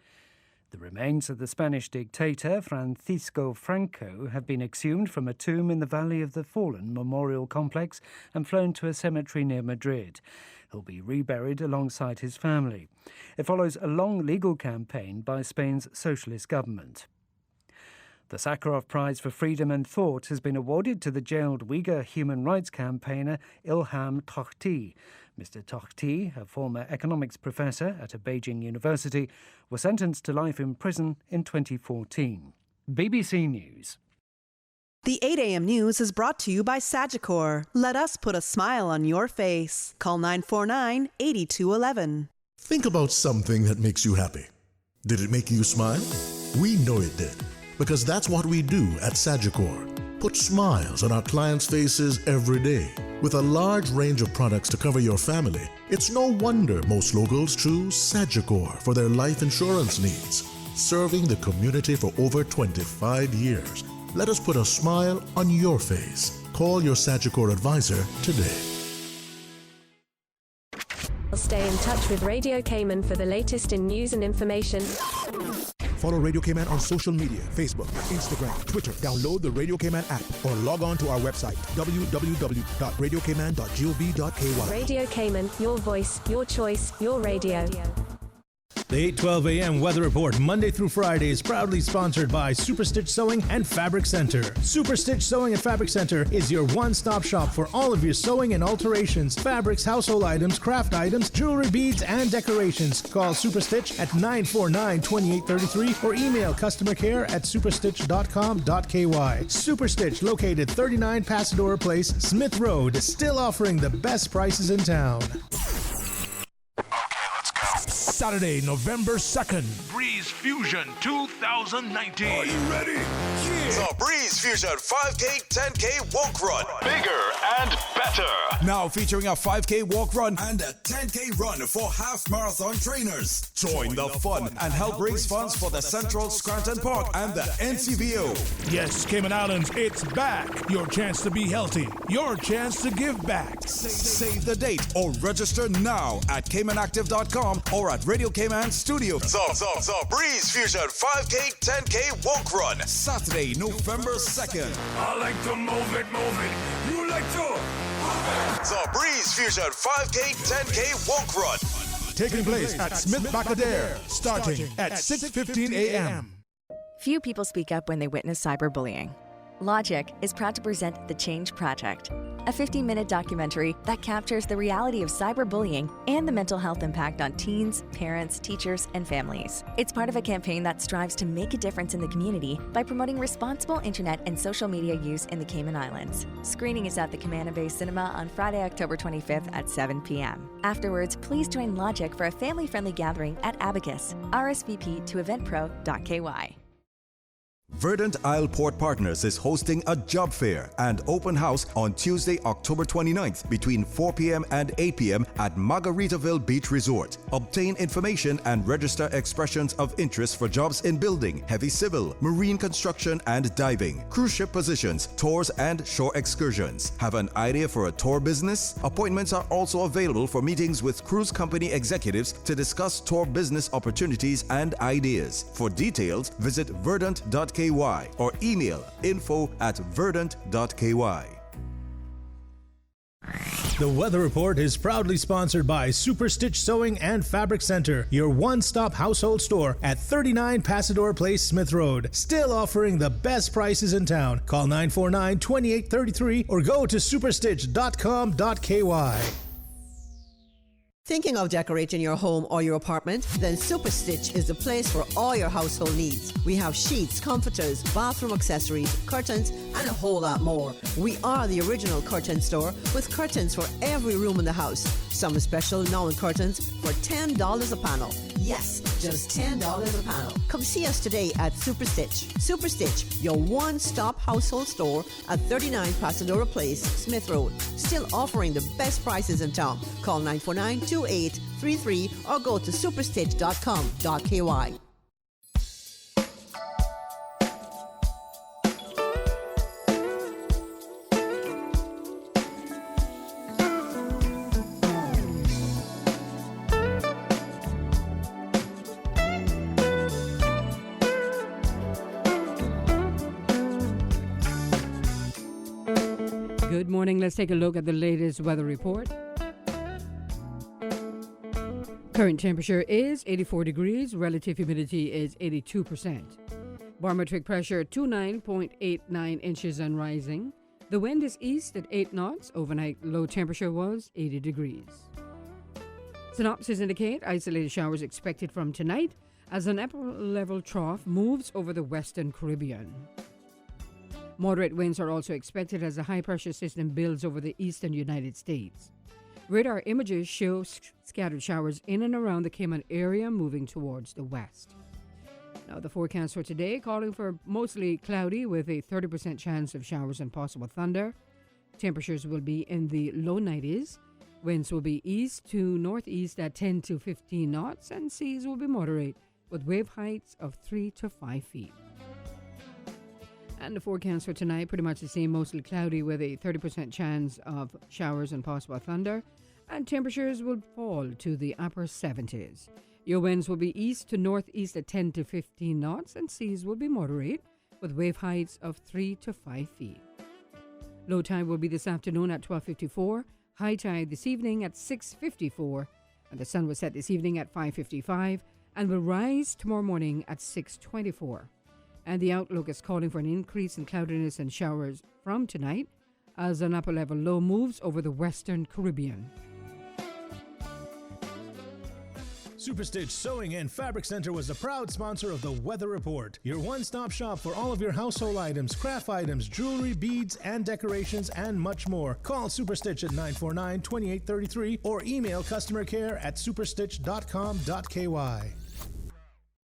The remains of the Spanish dictator Francisco Franco have been exhumed from a tomb in the Valley of the Fallen memorial complex and flown to a cemetery near Madrid. He'll be reburied alongside his family. It follows a long legal campaign by Spain's socialist government. The Sakharov Prize for Freedom and Thought has been awarded to the jailed Uyghur human rights campaigner Ilham Tohti. Mr. Tohti, a former economics professor at a Beijing university, was sentenced to life in prison in 2014. BBC News. The 8 a.m. news is brought to you by Sagicor. Let us put a smile on your face. Call 949-8211. Think about something that makes you happy. Did it make you smile? We know it did, because that's what we do at Sagicor. Put smiles on our clients' faces every day. With a large range of products to cover your family, it's no wonder most locals choose Sagicor for their life insurance needs. Serving the community for over 25 years. Let us put a smile on your face. Call your Sagicor advisor today. Stay in touch with Radio Cayman for the latest in news and information. Follow Radio Cayman on social media, Facebook, Instagram, Twitter. Download the Radio Cayman app or log on to our website, www.radiocayman.gov.ky. Radio Cayman, your voice, your choice, your radio. The 8:12 a.m. weather report, Monday through Friday, is proudly sponsored by Super Stitch Sewing and Fabric Center. Super Stitch Sewing and Fabric Center is your one-stop shop for all of your sewing and alterations, fabrics, household items, craft items, jewelry, beads, and decorations. Call Super Stitch at 949-2833 or email customercare@superstitch.com.ky. Super Stitch, located 39 Pasadora Place, Smith Road, is still offering the best prices in town. Saturday, November 2nd, Breeze Fusion 2019. Are you ready? Yeah. The Breeze Fusion 5K, 10K walk run. Bigger and better. Now featuring a 5K walk run and a 10K run for half marathon trainers. Join the fun and help raise funds for the Central Scranton Park and the NCVO. Yes, Cayman Islands, it's back. Your chance to be healthy. Your chance to give back. Save the date or register now at CaymanActive.com or at Radio Cayman Studio. The Breeze Fusion 5K, 10K walk run. Saturday, November 2nd. I like to move it. You like to move it. The Breeze Fusion 5K, 10K walk run. Taking place at Smith Bacadere, starting at 6:15 a.m. Few people speak up when they witness cyberbullying. Logic is proud to present The Change Project, a 15-minute documentary that captures the reality of cyberbullying and the mental health impact on teens, parents, teachers, and families. It's part of a campaign that strives to make a difference in the community by promoting responsible internet and social media use in the Cayman Islands. Screening is at the Camana Bay Cinema on Friday, October 25th at 7 p.m. Afterwards, please join Logic for a family-friendly gathering at Abacus. RSVP to eventpro.ky. Verdant Isle Port Partners is hosting a job fair and open house on Tuesday, October 29th between 4 p.m. and 8 p.m. at Margaritaville Beach Resort. Obtain information and register expressions of interest for jobs in building, heavy civil, marine construction and diving, cruise ship positions, tours and shore excursions. Have an idea for a tour business? Appointments are also available for meetings with cruise company executives to discuss tour business opportunities and ideas. For details, visit verdant.ky or email info@verdant.ky. The Weather Report is proudly sponsored by Super Stitch Sewing and Fabric Center, your one-stop household store at 39 Pasadora Place, Smith Road. Still offering the best prices in town. Call 949-2833 or go to superstitch.com.ky. Thinking of decorating your home or your apartment? Then Super Stitch is the place for all your household needs. We have sheets, comforters, bathroom accessories, curtains, and a whole lot more. We are the original curtain store with curtains for every room in the house. Some special now in curtains for $10 a panel. Yes, just $10 a panel. Come see us today at Super Stitch. Super Stitch, your one-stop household store at 39 Pasadora Place, Smith Road. Still offering the best prices in town. Call 949-2833 or go to superstitch.com.ky. Good morning. Let's take a look at the latest weather report. Current temperature is 84 degrees. Relative humidity is 82%. Barometric pressure 29.89 inches and rising. The wind is east at 8 knots. Overnight low temperature was 80 degrees. Synopsis indicate isolated showers expected from tonight as an upper level trough moves over the western Caribbean. Moderate winds are also expected as a high-pressure system builds over the eastern United States. Radar images show scattered showers in and around the Cayman area moving towards the west. Now, the forecast for today calling for mostly cloudy with a 30% chance of showers and possible thunder. Temperatures will be in the low 90s. Winds will be east to northeast at 10 to 15 knots, and seas will be moderate with wave heights of 3 to 5 feet. And the forecast for tonight, pretty much the same, mostly cloudy with a 30% chance of showers and possible thunder. And temperatures will fall to the upper 70s. Your winds will be east to northeast at 10 to 15 knots, and seas will be moderate with wave heights of 3 to 5 feet. Low tide will be this afternoon at 12:54. High tide this evening at 6:54. And the sun will set this evening at 5:55 and will rise tomorrow morning at 6:24. And the outlook is calling for an increase in cloudiness and showers from tonight as an upper level low moves over the western Caribbean. Superstitch Sewing and Fabric Center was the proud sponsor of the Weather Report, your one-stop shop for all of your household items, craft items, jewelry, beads, and decorations, and much more. Call Superstitch at 949-2833 or email customer care at superstitch.com.ky.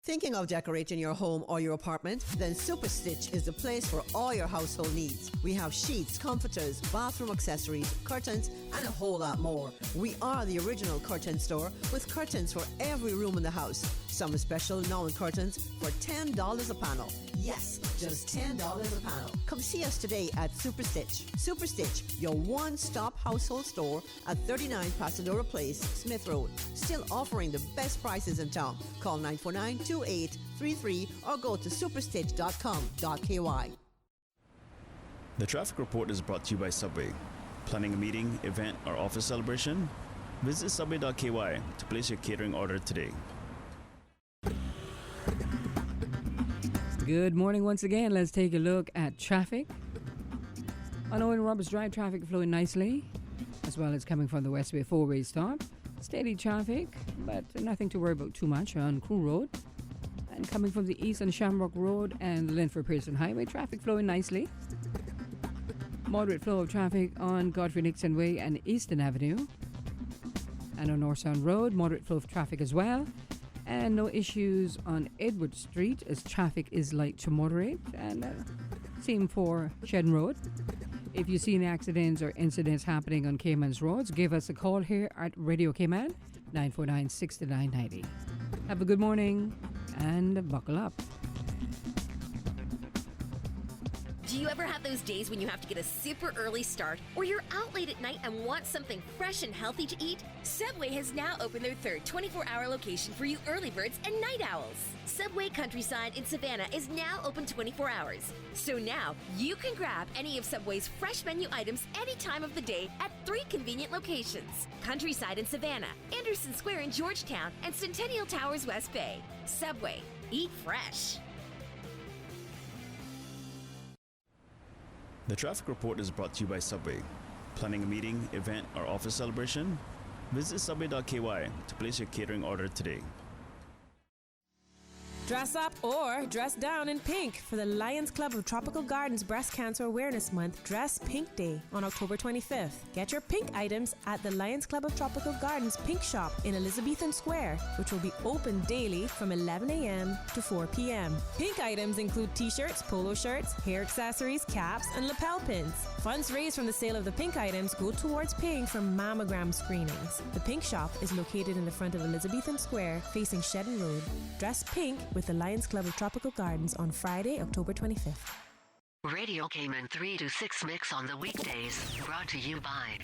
Thinking of decorating your home or your apartment? Then Super Stitch is the place for all your household needs. We have sheets, comforters, bathroom accessories, curtains, and a whole lot more. We are the original curtain store with curtains for every room in the house. Some special now in curtains for $10 a panel. Yes, just $10 a panel. Come see us today at Super Stitch. Super Stitch, your one-stop household store at 39 Pasadora Place, Smith Road. Still offering the best prices in town. Call 949-2833 or go to superstitch.com.ky. The traffic report is brought to you by Subway. Planning a meeting, event, or office celebration? Visit subway.ky to place your catering order today. Good morning once again. Let's take a look at traffic. On Owen Roberts Drive, traffic flowing nicely, as well as coming from the Westway four-way stop. Steady traffic, but nothing to worry about too much on Crew Road. And coming from the east on Shamrock Road and the Linford Pearson Highway, traffic flowing nicely. Moderate flow of traffic on Godfrey Nixon Way and Eastern Avenue. And on North Sound Road, moderate flow of traffic as well. And no issues on Edward Street as traffic is light to moderate. And same for Shedden Road. If you see any accidents or incidents happening on Cayman's roads, give us a call here at Radio Cayman, 949-6990. Have a good morning and buckle up. Do you ever have those days when you have to get a super early start, or you're out late at night and want something fresh and healthy to eat? Subway has now opened their third 24-hour location for you early birds and night owls. Subway Countryside in Savannah is now open 24 hours. So now you can grab any of Subway's fresh menu items any time of the day at 3 convenient locations: Countryside in Savannah, Anderson Square in Georgetown, and Centennial Towers West Bay. Subway. Eat fresh. The traffic report is brought to you by Subway. Planning a meeting, event, or office celebration? Visit subway.ky to place your catering order today. Dress up or dress down in pink for the Lions Club of Tropical Gardens Breast Cancer Awareness Month Dress Pink Day on October 25th. Get your pink items at the Lions Club of Tropical Gardens Pink Shop in Elizabethan Square, which will be open daily from 11 a.m. to 4 p.m. Pink items include t-shirts, polo shirts, hair accessories, caps, and lapel pins. Funds raised from the sale of the pink items go towards paying for mammogram screenings. The Pink Shop is located in the front of Elizabethan Square, facing Shedden Road. Dress pink with the Lions Club of Tropical Gardens on Friday, October 25th. Radio Cayman 3 to 6 mix on the weekdays. Brought to you by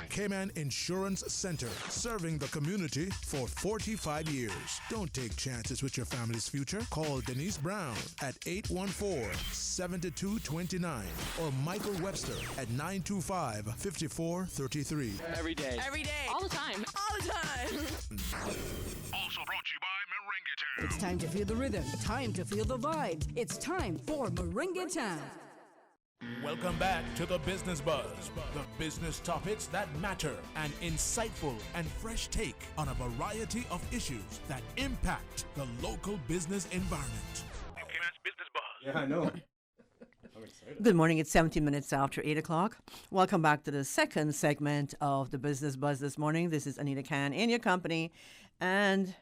Cayman Insurance Center, serving the community for 45 years. Don't take chances with your family's future. Call Denise Brown at 814-7229 or Michael Webster at 925-5433. Every day. Every day. All the time. All the time. Also brought to you by Merengue Town. It's time to feel the rhythm, time to feel the vibes. It's time for Merengue Town. Welcome back to the Business Buzz, the business topics that matter, an insightful and fresh take on a variety of issues that impact the local business environment. Business Buzz. Yeah, I know. Good morning. It's 17 minutes after 8 o'clock. Welcome back to the second segment of the Business Buzz this morning. This is Anita Khan in your company. And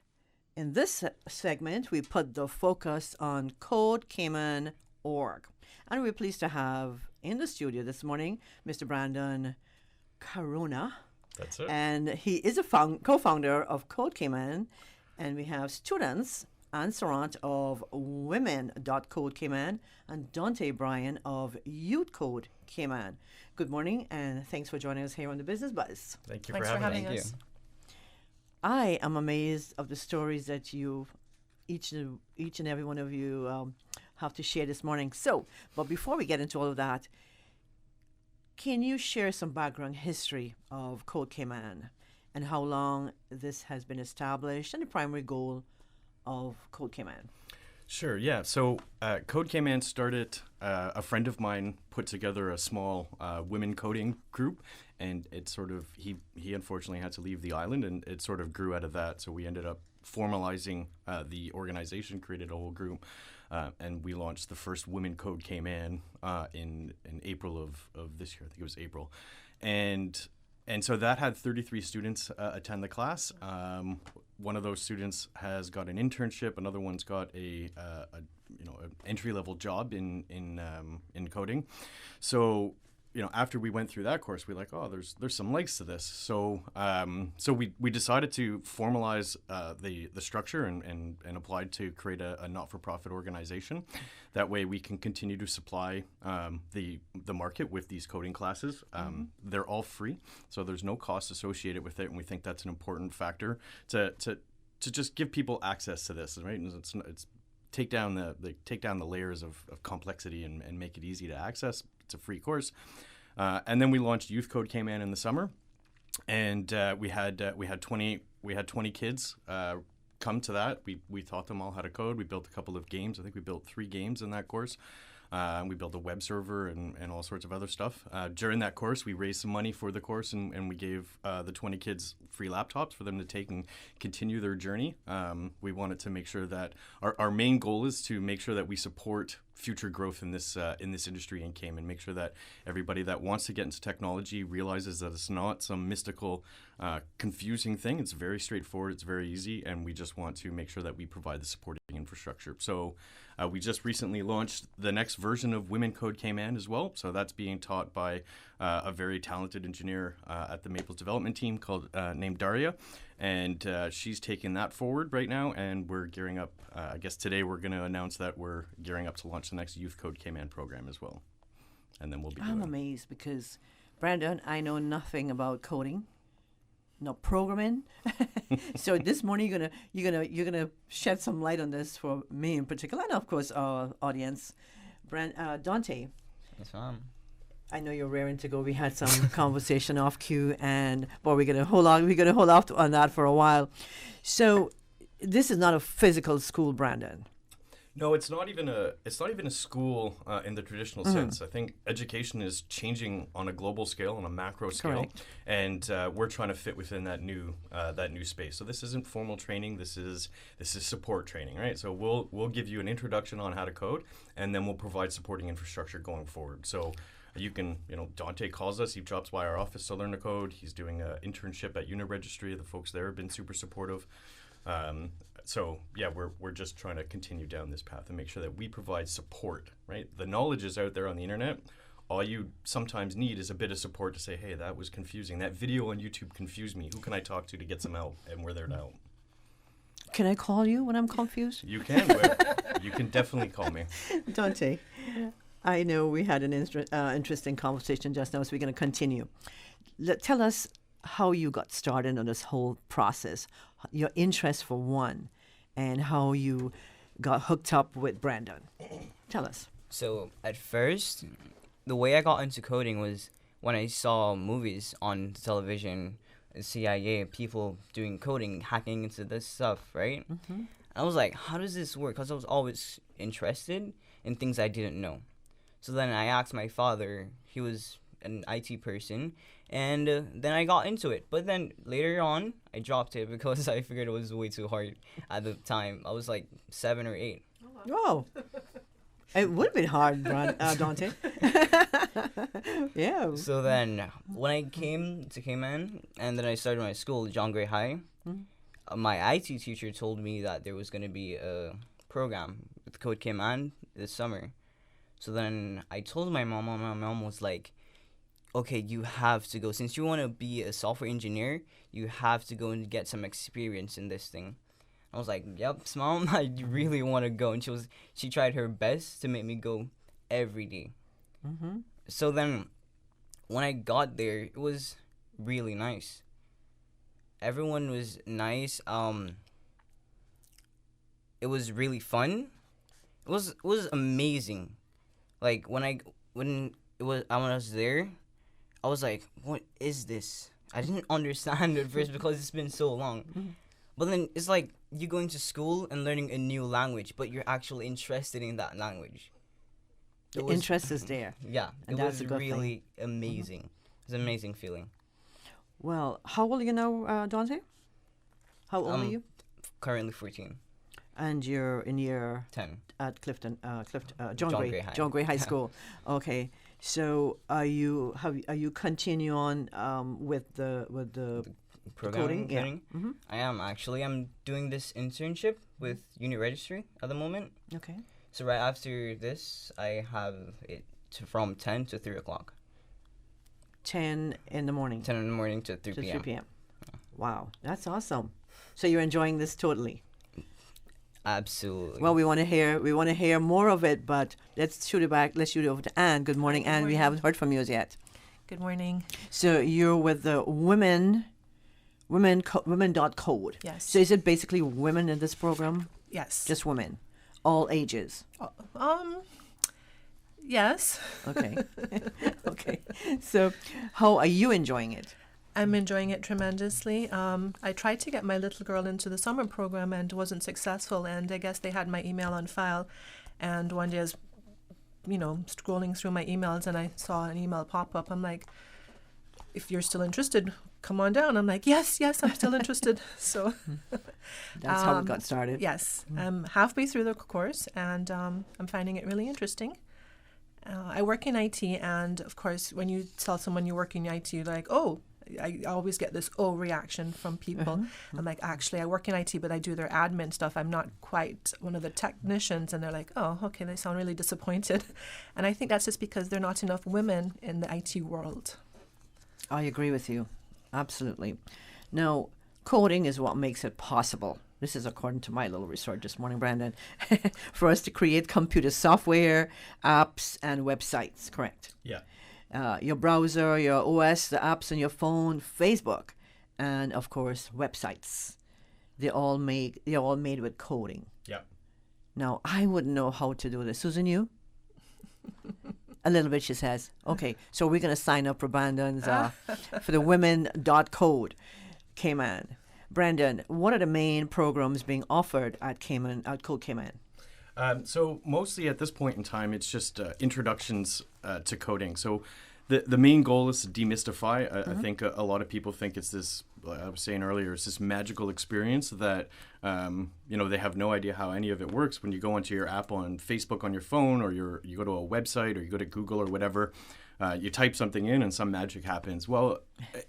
in this segment, we put the focus on CodeCayman.org. And we're pleased to have in the studio this morning Mr. Brandon Carona. That's it. And he is a co-founder of Code Cayman. And we have students, Anne Sarant of Women.Code Cayman and Dante Bryan of Youth Code Cayman. Good morning, and thanks for joining us here on the Business Buzz. Thank you for having us. I am amazed of the stories that you, each and every one of you, have to share this morning. So, but before we get into all of that, can you share some background history of Code Cayman and how long this has been established and the primary goal of Code Cayman? Sure, yeah. So Code Cayman started, a friend of mine put together a small women coding group, and it sort of, he unfortunately had to leave the island, and it sort of grew out of that. So we ended up formalizing the organization, created a whole group, and we launched the first Women Code Cayman in April of this year. I think it was April. And so that had 33 students attend the class. One of those students has got an internship. Another one's got an entry-level job in coding. So after we went through that course, we were like, oh, there's some legs to this. So we decided to formalize the structure and applied to create a not-for-profit organization. That way we can continue to supply the market with these coding classes. They're all free, so there's no cost associated with it, and we think that's an important factor to just give people access to this, right? And it's take down the layers of complexity and make it easy to access. It's a free course. And then we launched Youth Code Cayman in the summer, and we had 20 kids come to that. We taught them all how to code. We built a couple of games. I think we built 3 games in that course. We built a web server and all sorts of other stuff. During that course, we raised some money for the course, and we gave the 20 kids free laptops for them to take and continue their journey. We wanted to make sure that our main goal is to make sure that we support future growth in this industry in Cayman, make sure that everybody that wants to get into technology realizes that it's not some mystical, confusing thing. It's very straightforward. It's very easy, and we just want to make sure that we provide the supporting infrastructure. So we just recently launched the next version of Women Code Cayman as well. So that's being taught by a very talented engineer at the Maples development team named Daria. And she's taking that forward right now, and we're gearing up. I guess today we're going to announce that we're gearing up to launch the next Youth Code Cayman program as well. And then we'll be I'm amazed because, Brandon, I know nothing about coding, no programming. So this morning you're gonna shed some light on this for me in particular, and of course our audience. Dante. Yes, ma'am. I know you're raring to go. We had some conversation off cue, but we're gonna hold on. We're gonna hold off on that for a while. So, this is not a physical school, Brandon. No, it's not even a school in the traditional sense. I think education is changing on a global scale, on a macro scale, Correct. and we're trying to fit within that new space. So this isn't formal training. This is support training, right? So we'll give you an introduction on how to code, and then we'll provide supporting infrastructure going forward. So. You can, Dante calls us. He drops by our office to learn the code. He's doing an internship at Uniregistry. The folks there have been super supportive. So yeah, we're just trying to continue down this path and make sure that we provide support, right? The knowledge is out there on the internet. All you sometimes need is a bit of support to say, hey, that was confusing. That video on YouTube confused me. Who can I talk to get some help? And we're there to help. Can I call you when I'm confused? You can. You can definitely call me. Dante. I know we had an interesting conversation just now, so we're going to continue. Tell us how you got started on this whole process, your interest for one, and how you got hooked up with Brandon. Tell us. So at first, the way I got into coding was when I saw movies on television, CIA, people doing coding, hacking into this stuff, right? Mm-hmm. I was like, how does this work? Because I was always interested in things I didn't know. So then I asked my father. He was an IT person, and then I got into it. But then later on, I dropped it because I figured it was way too hard at the time. I was like 7 or 8. Oh, it would have been hard, Dante. Yeah. So then when I came to Cayman, and then I started my school, John Gray High, my IT teacher told me that there was going to be a program with Code Cayman this summer. So then I told my mom, and my mom was like, okay, you have to go. Since you want to be a software engineer, you have to go and get some experience in this thing. I was like, yep, Mom, I really want to go. And she tried her best to make me go every day. Mm-hmm. So then when I got there, it was really nice. Everyone was nice. It was really fun. It was amazing. Like when I was there, I was like, what is this? I didn't understand at first because it's been so long. Mm-hmm. But then it's like you going to school and learning a new language, but you're actually interested in that language. The interest is there. Yeah, and it that's was a good really thing. amazing. Mm-hmm. It was an amazing feeling. Well, how old are you now, Dante? How old are you? Currently 14. And you're in year 10 at John Gray High. John Gray High School. Okay, so are you continue on with the coding? Yeah. Mm-hmm. I am actually. I'm doing this internship with Uniregistry at the moment. Okay. So right after this, I have it from 10 to 3 o'clock. 10 in the morning. 10 in the morning to 3 p.m. 3 p.m. Wow, that's awesome. So you're enjoying this totally. Absolutely. Well, we want to hear more of it, but let's shoot it over to Anne. Good morning, Anne. We haven't heard from you yet. Good morning. So you're with the women.code. Yes. So is it basically women in this program? Yes. Just women, all ages. Yes. Okay. Okay. So how are you enjoying it? I'm enjoying it tremendously. I tried to get my little girl into the summer program and wasn't successful. And I guess they had my email on file. And one day I was, scrolling through my emails and I saw an email pop up. I'm like, if you're still interested, come on down. I'm like, yes, I'm still interested. So that's how it got started. Yes. I'm halfway through the course and I'm finding it really interesting. I work in IT, and of course, when you tell someone you work in IT, you're like, oh, I always get this reaction from people. I'm like, actually, I work in IT, but I do their admin stuff. I'm not quite one of the technicians. And they're like, oh, okay, they sound really disappointed. And I think that's just because there are not enough women in the IT world. I agree with you. Absolutely. Now, coding is what makes it possible. This is according to my little research this morning, Brandon, for us to create computer software, apps, and websites, correct? Yeah. Your browser, your OS, the apps on your phone, Facebook, and of course, websites. They're all made with coding. Yeah. Now, I wouldn't know how to do this. Susan, you? A little bit, she says. Okay, so we're going to sign up for Brandon's, for the women.code, Cayman. Brandon, what are the main programs being offered at Cayman, at Code Cayman? So mostly at this point in time, it's just introductions to coding. So the main goal is to demystify. I think a lot of people think it's this, like I was saying earlier, it's this magical experience that, they have no idea how any of it works. When you go onto your app on Facebook on your phone, or you go to a website, or you go to Google or whatever, you type something in and some magic happens. Well,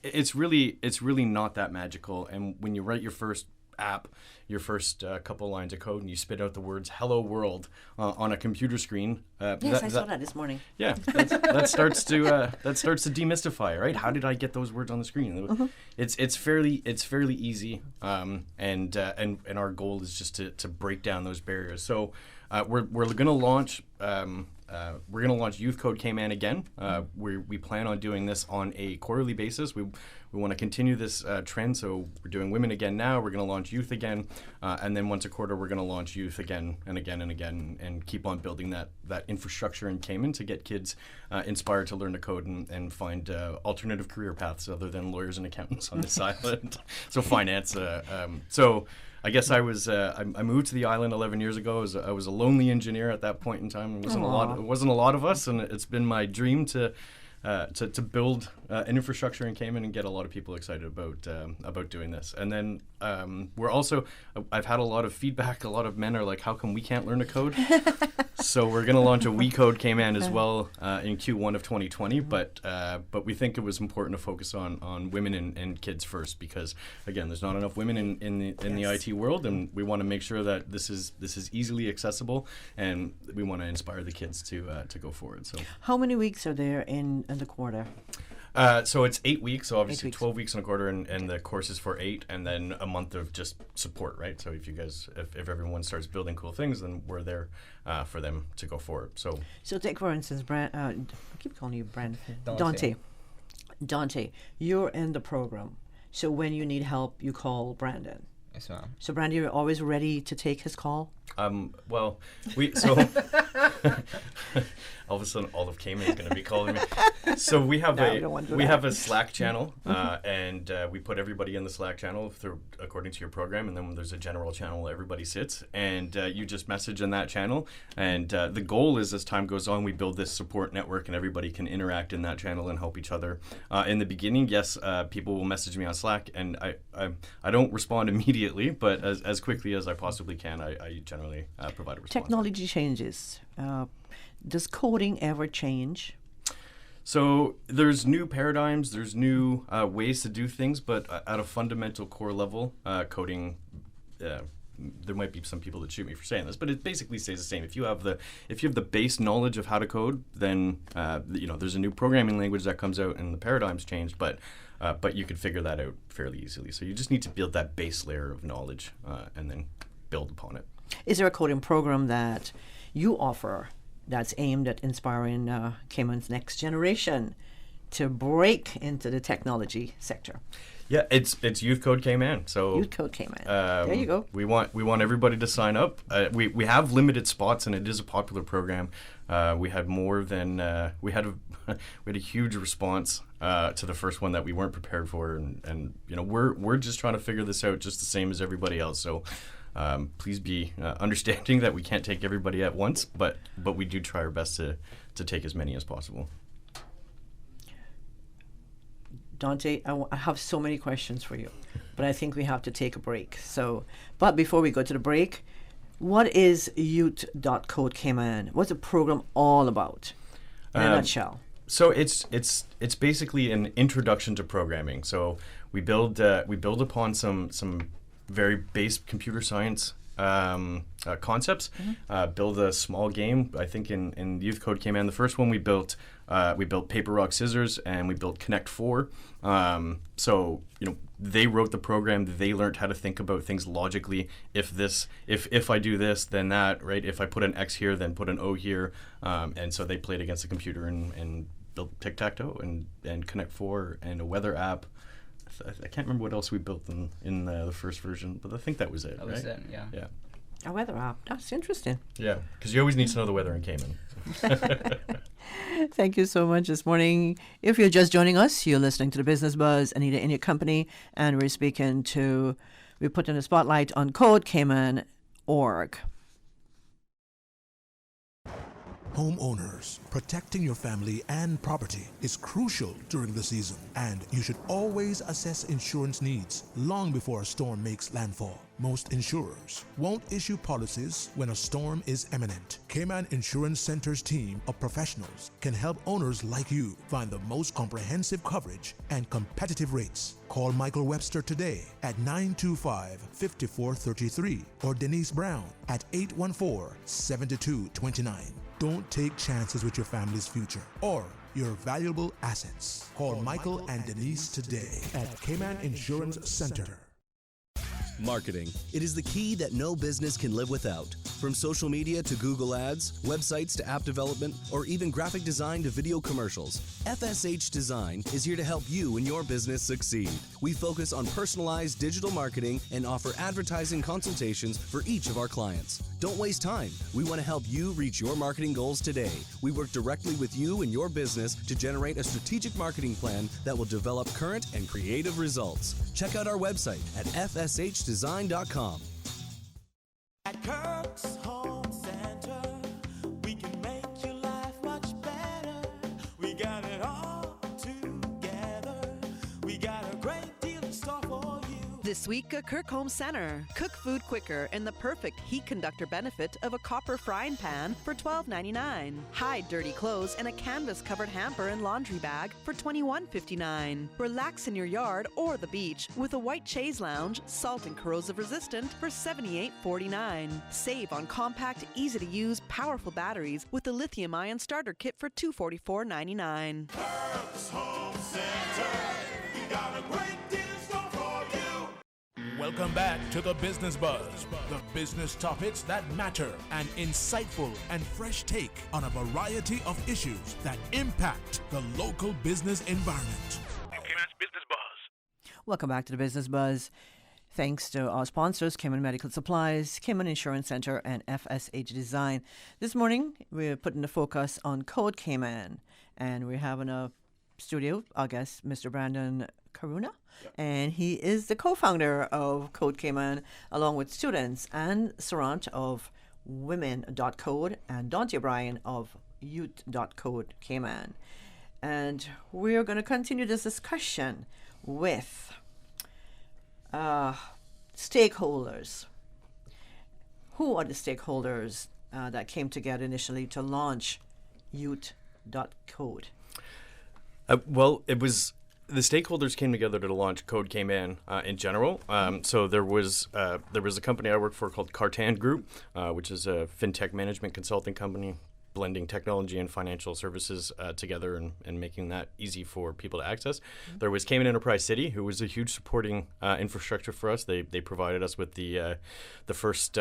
it's really not that magical. And when you write your first app, your first couple lines of code, and you spit out the words "Hello World" on a computer screen. Yes, I saw that this morning. Yeah, that starts to demystify, right? How did I get those words on the screen? It's fairly easy, and our goal is just to break down those barriers. So we're gonna launch. We're going to launch Youth Code Cayman again. We plan on doing this on a quarterly basis. We want to continue this trend, so we're doing women again now. We're going to launch youth again, and then once a quarter we're going to launch youth again and again and again, and keep on building that infrastructure in Cayman to get kids inspired to learn to code and find alternative career paths other than lawyers and accountants on this island. So finance. So I guess I moved to the island 11 years ago. I was a lonely engineer at that point in time. It wasn't a lot of us, and it's been my dream to build an infrastructure in Cayman and get a lot of people excited about doing this. And then I've had a lot of feedback. A lot of men are like, "How come we can't learn to code?" So we're going to launch a We Code Cayman as well in Q1 of 2020. But we think it was important to focus on women and kids first, because again, there's not enough women in the IT world, and we want to make sure that this is easily accessible, and we want to inspire the kids to go forward. So how many weeks are there in the quarter? So it's 8 weeks, so obviously 12 weeks in a quarter, and the course is for 8, and then a month of just support, right? So if everyone starts building cool things, then we're there for them to go forward. So take for instance, I keep calling you Brandon. Dante, you're in the program. So when you need help, you call Brandon. Yes, ma'am. So Brandon, you're always ready to take his call? Well, all of a sudden, all of Cayman is going to be calling me. So we have a Slack channel, and we put everybody in the Slack channel according to your program, and then there's a general channel where everybody sits, and you just message in that channel. And the goal is, as time goes on, we build this support network, and everybody can interact in that channel and help each other. In the beginning, yes, people will message me on Slack, and I don't respond immediately, but as quickly as I possibly can, I generally provide a response. Technology changes. Does coding ever change? So there's new paradigms, there's new ways to do things, but at a fundamental core level, coding, there might be some people that shoot me for saying this, but it basically stays the same. If you have the base knowledge of how to code, then there's a new programming language that comes out and the paradigm's changed, but you could figure that out fairly easily. So you just need to build that base layer of knowledge and then build upon it. Is there a coding program that you offer that's aimed at inspiring Cayman's next generation to break into the technology sector? Yeah, it's Youth Code Cayman. So Youth Code Cayman. There you go. We want everybody to sign up. We have limited spots, and it is a popular program. We had more than we had a huge response to the first one that we weren't prepared for, and we're just trying to figure this out just the same as everybody else. So. Please be understanding that we can't take everybody at once, but we do try our best to take as many as possible. Dante, I have so many questions for you, but I think we have to take a break. But before we go to the break, what is Youth.Code Cayman? What's the program all about, in a nutshell? So it's basically an introduction to programming. So we build upon some very base computer science concepts. Build a small game. I think in Youth Code Cayman, the first one we built Paper, Rock, Scissors, and we built Connect 4. So they wrote the program. They learned how to think about things logically. If I do this, then that, right? If I put an X here, then put an O here. And so they played against the computer and built tic-tac-toe and Connect 4 and a weather app. I can't remember what else we built in the first version, but I think that was it. That was it, yeah. Yeah. A weather app. That's interesting. Yeah, because you always need to know the weather in Cayman. Thank you so much this morning. If you're just joining us, you're listening to the Business Buzz, Anita in your company, and we're putting a spotlight on CodeCayman.org. Homeowners, protecting your family and property is crucial during the season, and you should always assess insurance needs long before a storm makes landfall. Most insurers won't issue policies when a storm is imminent. Cayman Insurance Center's team of professionals can help owners like you find the most comprehensive coverage and competitive rates. Call Michael Webster today at 925-5433 or Denise Brown at 814-7229. Don't take chances with your family's future or your valuable assets. Call Michael and Denise today at Cayman Insurance Center. Marketing. It is the key that no business can live without. From social media to Google Ads, websites to app development, or even graphic design to video commercials, FSH Design is here to help you and your business succeed. We focus on personalized digital marketing and offer advertising consultations for each of our clients. Don't waste time. We want to help you reach your marketing goals today. We work directly with you and your business to generate a strategic marketing plan that will develop current and creative results. Check out our website at fshdesign.com. At Kirk's Home Center, we can make your life much better. We got it all together. We got a great deal in store for you. This week at Kirk Home Center, cook food quicker in the perfect heat conductor benefit of a copper frying pan for $12.99. Hide dirty clothes in a canvas-covered hamper and laundry bag for $21.59. Relax in your yard or the beach with a white chaise lounge, salt and corrosive resistant for $78.49. Save on compact, easy-to-use, powerful batteries with the lithium-ion starter kit for $244.99. Kirk's Home Center, we got a great deal in store for you. Welcome back to the Business Buzz, the business topics that matter, an insightful and fresh take on a variety of issues that impact the local business environment. Cayman's Business Buzz. Welcome back to the Business Buzz. Thanks to our sponsors, Cayman Medical Supplies, Cayman Insurance Center, and FSH Design. This morning, we're putting the focus on Code Cayman, and we have in a studio our guest, Mr. Brandon Karuna, and he is the co-founder of Code Cayman, along with students and Sarant of Women.Code and Dante O'Brien of Youth.Code Cayman. And we're going to continue this discussion with stakeholders. Who are the stakeholders that came together initially to launch Youth.Code? Well, it was the stakeholders came together to launch Code Cayman in general. So there was a company I work for called Cartan Group, which is a fintech management consulting company, blending technology and financial services together and making that easy for people to access. Mm-hmm. There was Cayman Enterprise City, who was a huge supporting infrastructure for us. They provided us with the first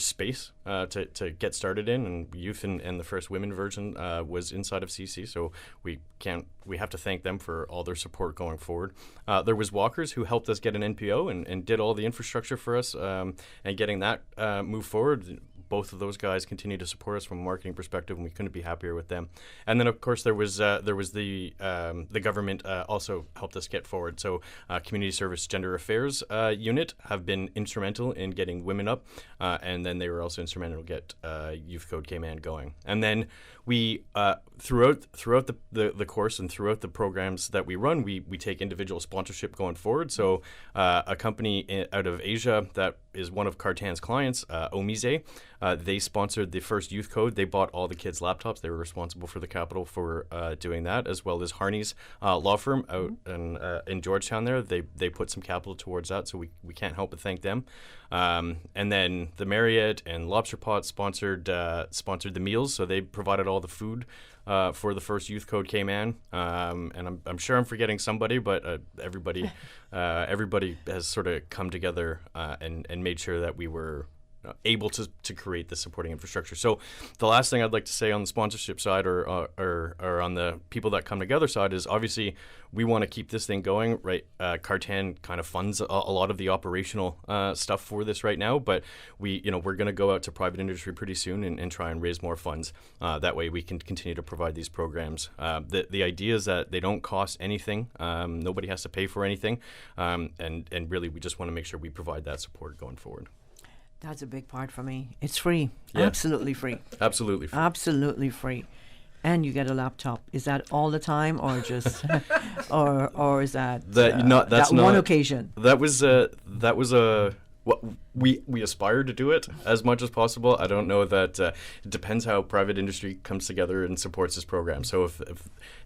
space to get started in, and youth and the first women version was inside of CC. So we have to thank them for all their support going forward. There was Walkers, who helped us get an NPO and did all the infrastructure for us and getting that move forward. Both of those guys continue to support us from a marketing perspective, and we couldn't be happier with them. And then, of course, there was the government also helped us get forward. So, Community Service Gender Affairs Unit have been instrumental in getting women up, and then they were also instrumental to get Youth Code Cayman going. And then we throughout the course and throughout the programs that we run, we take individual sponsorship going forward. So, a company out of Asia that is one of Cartan's clients, Omize. They sponsored the first Youth Code. They bought all the kids' laptops. They were responsible for the capital for doing that, as well as Harney's law firm out in Georgetown there. They put some capital towards that, so we can't help but thank them. And then the Marriott and Lobster Pot sponsored the meals, so they provided all the food for the first Youth Code Cayman, and I'm sure I'm forgetting somebody, but everybody has sort of come together and made sure that we were able to create the supporting infrastructure. So the last thing I'd like to say on the sponsorship side or on the people that come together side is obviously we want to keep this thing going, right? Cartan kind of funds a lot of the operational stuff for this right now, but we're going to go out to private industry pretty soon and try and raise more funds. That way we can continue to provide these programs. The idea is that they don't cost anything. Nobody has to pay for anything. And really we just want to make sure we provide that support going forward. That's a big part for me. It's free. Yeah. Absolutely free. Absolutely free. Absolutely free. And you get a laptop. Is that all the time or just or is that that's one not, occasion? That was what we aspire to do it as much as possible. I don't know that it depends how private industry comes together and supports this program. So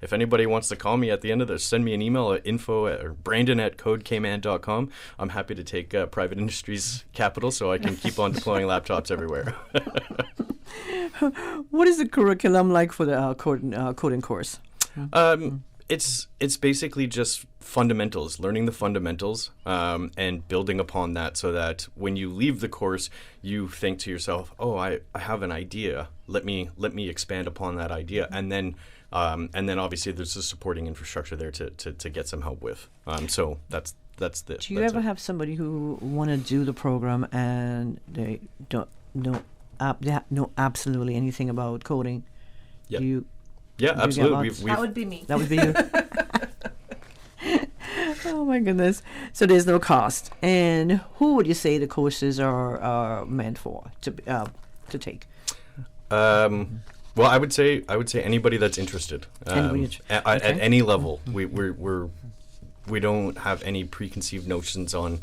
if anybody wants to call me at the end of this, send me an email at brandon@codecayman.com. I'm happy to take private industry's capital so I can keep on deploying laptops everywhere. What is the curriculum like for the coding course? It's basically just fundamentals, learning the fundamentals, and building upon that so that when you leave the course, you think to yourself, oh, I have an idea. Let me expand upon that idea. And then obviously there's a supporting infrastructure there to get some help with. So that's the. Do you ever have somebody who want to do the program and they don't know absolutely anything about coding? Yep. Do you? Yeah, absolutely. That would be me. That would be you. Oh my goodness! So there's no cost. And who would you say the courses are meant for to take? Well, I would say anybody that's interested at any level. We don't have any preconceived notions on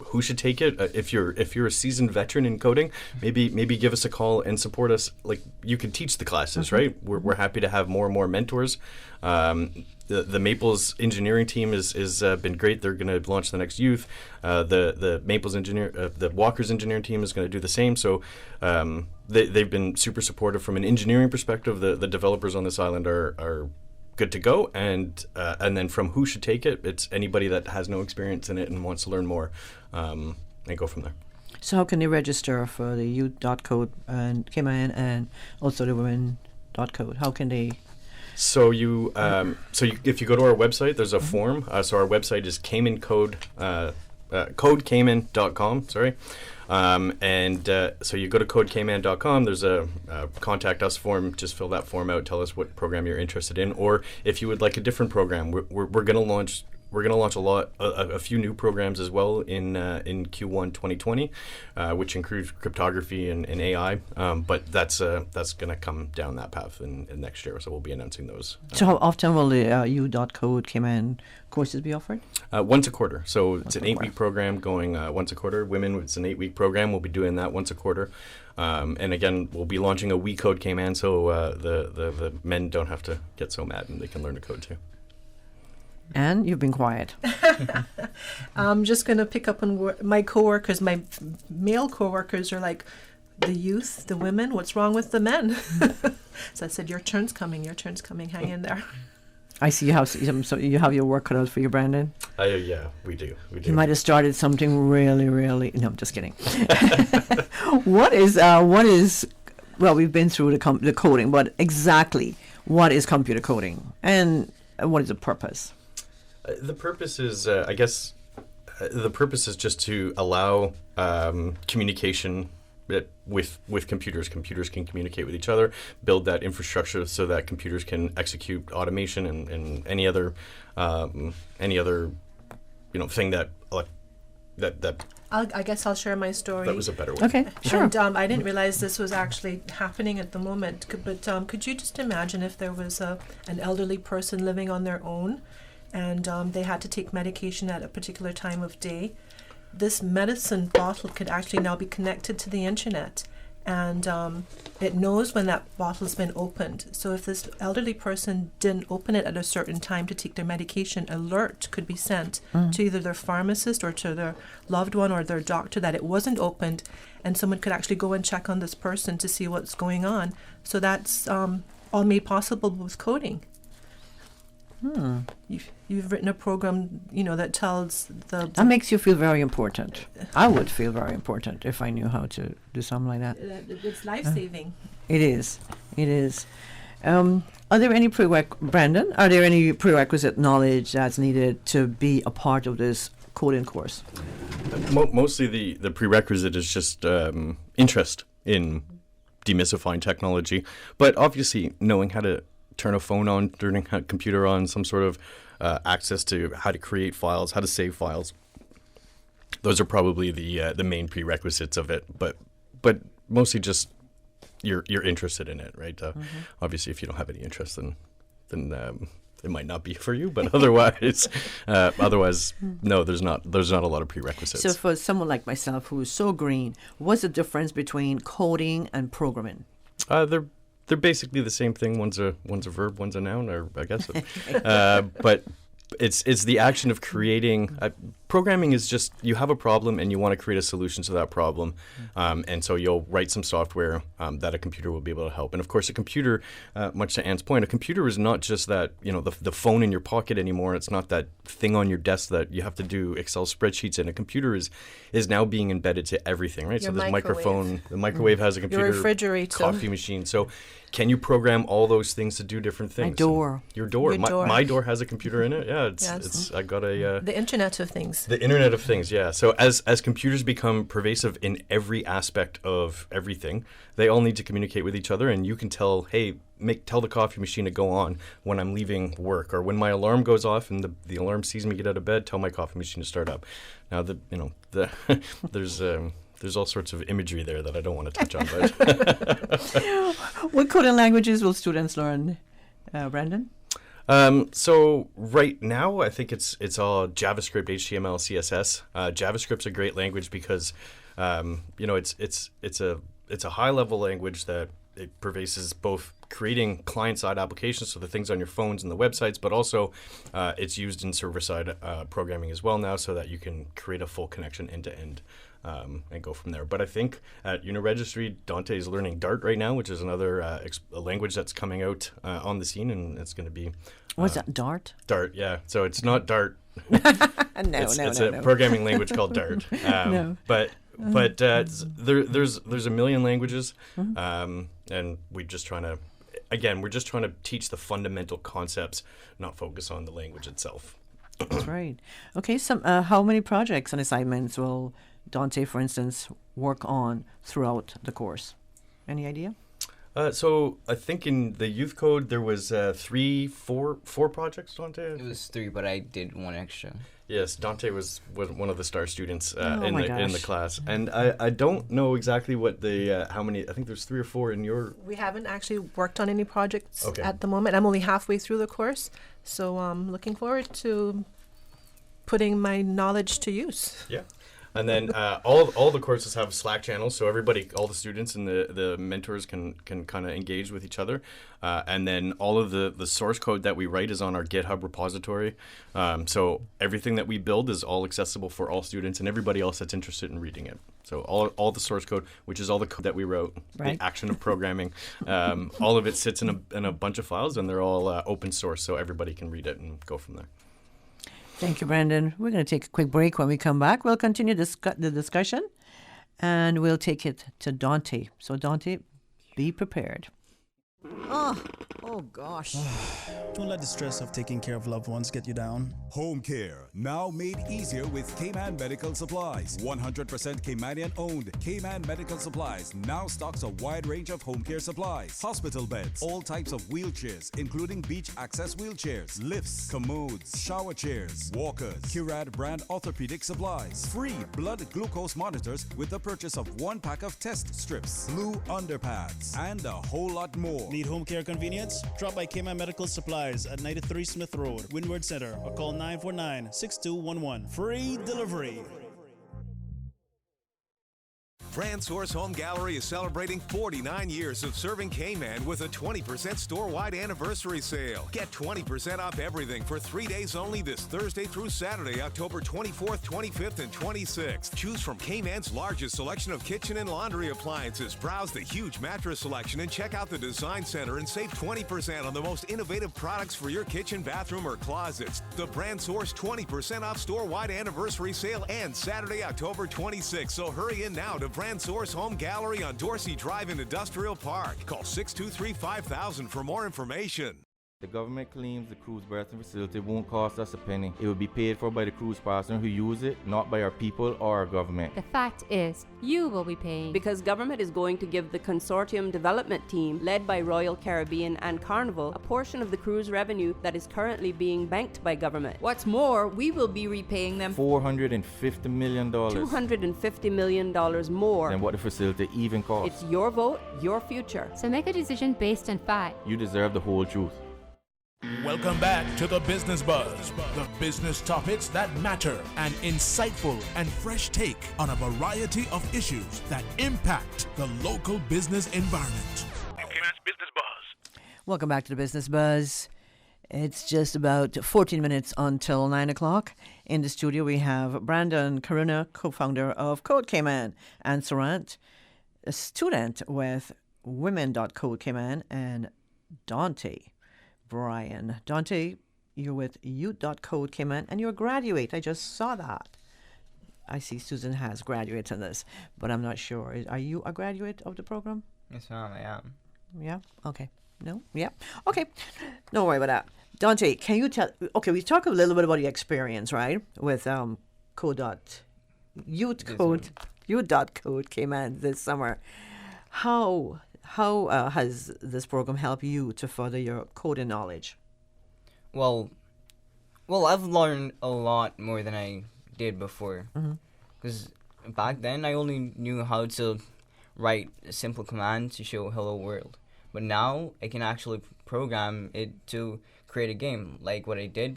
who should take it. If you're a seasoned veteran in coding, maybe give us a call and support us. Like, you can teach the classes, right? We're happy to have more and more mentors. The Maples engineering team is been great. They're going to launch the next youth. The Maples the Walker's engineering team is going to do the same. So they've been super supportive from an engineering perspective. The developers on this island are good to go, and then from who should take it, it's anybody that has no experience in it and wants to learn more, and go from there. So how can they register for the youth.code and Cayman and also the women.code? How can they? So if you go to our website, there's a form. So our website is codecayman.com. Sorry. So you go to codecayman.com, there's a contact us form. Just fill that form out, tell us what program you're interested in, or if you would like a different program. We're going to launch a few new programs as well in Q1 2020, which includes cryptography and AI. But that's going to come down that path in next year. So we'll be announcing those. So how often will the U.Code Cayman courses be offered? Once a quarter. So it's an 8-week program going once a quarter. Women, it's an 8-week program. We'll be doing that once a quarter. And again, we'll be launching a We Code Cayman, so the men don't have to get so mad and they can learn to code too. And you've been quiet. I'm just going to pick up on my coworkers. My male coworkers are like, the youth, the women, what's wrong with the men? So I said, your turn's coming, hang in there. I see you have your work cut out for you, Brandon. Yeah, we do. You might have started something really, really. No, I'm just kidding. What is? Well, we've been through the coding, but exactly what is computer coding, and what is the purpose? The purpose is, I guess, just to allow communication with computers. Computers can communicate with each other, build that infrastructure so that computers can execute automation and any other thing that. I guess I'll share my story. That was a better way. Okay, sure. And I didn't realize this was actually happening at the moment. But could you just imagine if there was an elderly person living on their own, and they had to take medication at a particular time of day? This medicine bottle could actually now be connected to the internet, and it knows when that bottle's been opened. So if this elderly person didn't open it at a certain time to take their medication, alert could be sent to either their pharmacist or to their loved one or their doctor that it wasn't opened, and someone could actually go and check on this person to see what's going on. So that's all made possible with coding. You've written a program, that tells That makes you feel very important. I would feel very important if I knew how to do something like that. It's life-saving. It is. It is. Are there any Brandon? Are there any prerequisite knowledge that's needed to be a part of this coding course? Mostly the prerequisite is just interest in demystifying technology, but obviously knowing how to turn a phone on, turning a computer on, some sort of access to how to create files, how to save files. Those are probably the main prerequisites of it, but mostly just you're interested in it, right? Obviously, if you don't have any interest, then it might not be for you. But otherwise, no, there's not a lot of prerequisites. So for someone like myself who is so green, what's the difference between coding and programming? They're basically the same thing. One's a verb, one's a noun, or I guess. But it's the action of creating. Programming is just you have a problem and you want to create a solution to that problem, and so you'll write some software that a computer will be able to help. And of course, a computer, much to Anne's point, a computer is not just that the phone in your pocket anymore. It's not that thing on your desk that you have to do Excel spreadsheets in. A computer is now being embedded to everything, right? Your so this microwave. the microwave has a computer, your refrigerator, coffee machine. So can you program all those things to do different things? Your door. My door has a computer in it. Yeah, it's I got a the Internet of Things. The Internet of Things, yeah. So as computers become pervasive in every aspect of everything, they all need to communicate with each other, and you can tell, hey, tell the coffee machine to go on when I'm leaving work, or when my alarm goes off and the alarm sees me get out of bed, tell my coffee machine to start up. Now there's all sorts of imagery there that I don't want to touch on. But what coding languages will students learn, Brandon? So right now, I think it's all JavaScript, HTML, CSS. JavaScript's a great language because, it's a high level language that it pervasives both creating client-side applications, so the things on your phones and the websites, but also it's used in server-side programming as well now, so that you can create a full connection end-to-end and go from there. But I think at Uniregistry, Dante is learning Dart right now, which is another a language that's coming out on the scene, and it's going to to What's that, Dart? Dart, yeah. So it's not Dart. It's a programming language called Dart. But there's a million languages, and we're just trying to teach the fundamental concepts, not focus on the language itself. That's right. Okay, how many projects and assignments will Dante, for instance, work on throughout the course? Any idea? So I think in the youth code there was four projects, Dante? It was 3, but I did one extra. Yes, Dante was one of the star students in the class, and I don't know exactly what how many. I think there's 3 or 4 in your. We haven't actually worked on any projects at the moment. I'm only halfway through the course, so I'm looking forward to putting my knowledge to use. Yeah. And then all the courses have Slack channels, so all the students and the mentors can kind of engage with each other. And then all of the source code that we write is on our GitHub repository. So everything that we build is all accessible for all students and everybody else that's interested in reading it. So all the source code, which is all the code that we wrote, right. The action of programming, all of it sits in a bunch of files, and they're all open source, so everybody can read it and go from there. Thank you, Brandon. We're going to take a quick break. When we come back, we'll continue the discussion, and we'll take it to Dante. So, Dante, be prepared. Oh gosh. Don't let the stress of taking care of loved ones get you down. Home care, now made easier with Cayman Medical Supplies. 100% Caymanian owned. Cayman Medical Supplies now stocks a wide range of home care supplies. Hospital beds, all types of wheelchairs, including beach access wheelchairs, lifts, commodes, shower chairs, walkers, Curad brand orthopedic supplies, free blood glucose monitors with the purchase of 1 pack of test strips, blue underpads, and a whole lot more. Need home care convenience? Drop by Cayman Medical Supplies at 93 Smith Road, Windward Center, or call 949-6211. Free delivery. Brand Source Home Gallery is celebrating 49 years of serving Cayman with a 20% store-wide anniversary sale. Get 20% off everything for 3 days only this Thursday through Saturday, October 24th, 25th, and 26th. Choose from Cayman's largest selection of kitchen and laundry appliances. Browse the huge mattress selection and check out the Design Center and save 20% on the most innovative products for your kitchen, bathroom, or closets. The Brand Source 20% off store-wide anniversary sale ends Saturday, October 26th. So hurry in now to Brand Source Home Gallery on Dorsey Drive in Industrial Park. Call 623-5000 for more information. The government claims the cruise berthing facility won't cost us a penny. It will be paid for by the cruise passenger who use it, not by our people or our government. The fact is, you will be paying. Because government is going to give the consortium development team, led by Royal Caribbean and Carnival, a portion of the cruise revenue that is currently being banked by government. What's more, we will be repaying them $450 million. $250 million more than what the facility even costs. It's your vote, your future. So make a decision based on fact. You deserve the whole truth. Welcome back to the Business Buzz, the business topics that matter, an insightful and fresh take on a variety of issues that impact the local business environment. Business Buzz. Welcome back to the Business Buzz. It's just about 14 minutes until 9 o'clock. In the studio, we have Brandon Karuna, co-founder of Code Cayman, and Sarant, a student with Women.Code Cayman, and Dante Brian. Dante, you're with Youth.Code Cayman, and you're a graduate. I just saw that. I see Susan has graduates in this, but I'm not sure. Are you a graduate of the program? Yes, ma'am, I am. Yeah? Okay. No? Yeah? Okay. Don't worry about that. Dante, can you tell... Okay, we talk a little bit about your experience, right? With Youth.Code Cayman this summer. How has this program helped you to further your coding knowledge? Well, I've learned a lot more than I did before. Because back then, I only knew how to write a simple command to show hello world. But now, I can actually program it to create a game. Like what I did,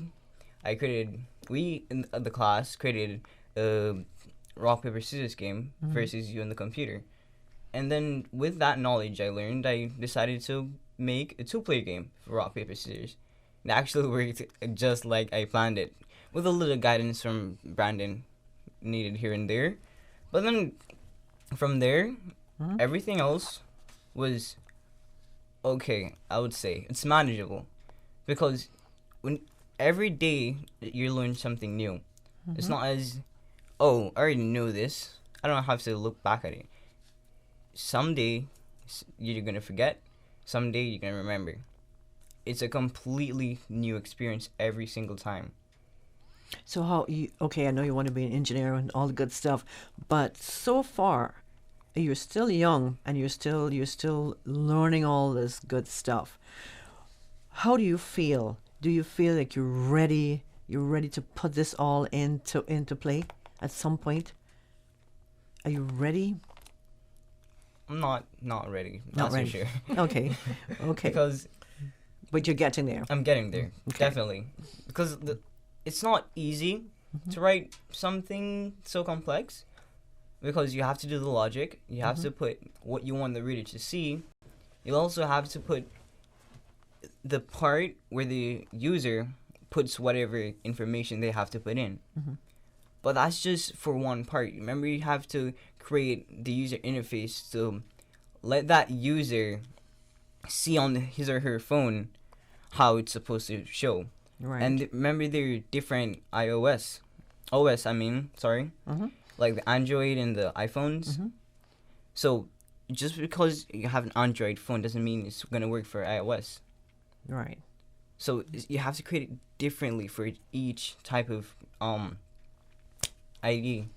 we in the class created a rock, paper, scissors game versus you and the computer. And then with that knowledge I learned, I decided to make a 2-player game for rock, paper, scissors. It actually worked just like I planned it, with a little guidance from Brandon needed here and there. But then from there, everything else was okay, I would say. It's manageable. Because when every day you learn something new. It's not as, oh, I already know this. I don't have to look back at it. Someday you're going to forget. Someday you're going to remember. It's a completely new experience every single time. So I know you want to be an engineer and all the good stuff, but so far you're still young and you're still learning all this good stuff. How do you feel? Do you feel like you're ready to put this all into play at some point? Are you ready? I'm not ready. That's for sure. Okay. But you're getting there. I'm getting there, definitely. Because it's not easy to write something so complex, because you have to do the logic. You have to put what you want the reader to see. You'll also have to put the part where the user puts whatever information they have to put in. But that's just for one part. Remember, you have to create the user interface to let that user see on his or her phone how it's supposed to show. Right. And remember, there are different like the Android and the iPhones. So just because you have an Android phone doesn't mean it's going to work for iOS. Right. So you have to create it differently for each type of ID.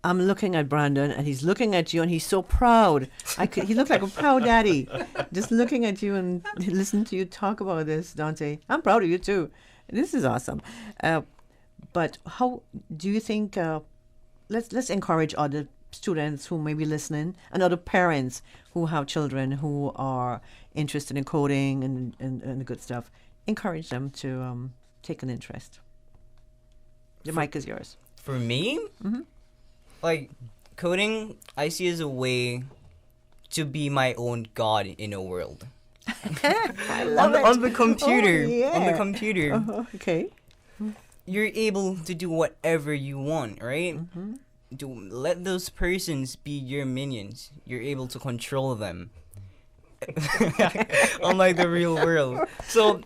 I'm looking at Brandon, and he's looking at you, and he's so proud. He looks like a proud daddy, just looking at you and listening to you talk about this, Dante. I'm proud of you too. This is awesome. But how do you think? Let's encourage other students who may be listening, and other parents who have children who are interested in coding and the good stuff. Encourage them to take an interest. The mic is yours. For me, like, coding I see as a way to be my own god in a world. I love it. On the computer. Oh, yeah. On the computer. Okay. You're able to do whatever you want, right? To let those persons be your minions. You're able to control them. Unlike the real world. So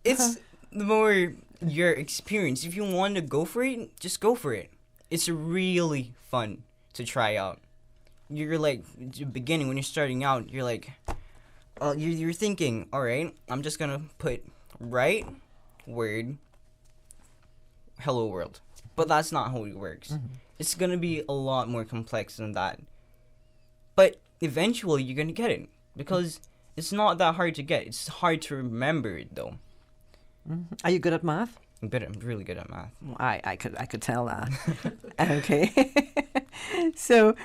it's the more your experience. If you want to go for it, just go for it. It's really fun to try out. You're like, at the beginning, when you're starting out, you're like, you're thinking, all right, I'm just gonna put right word, hello world. But that's not how it works. It's gonna be a lot more complex than that. But eventually, you're gonna get it because it's not that hard to get. It's hard to remember it though. Are you good at math? I'm really good at math. I could tell that. Okay. So,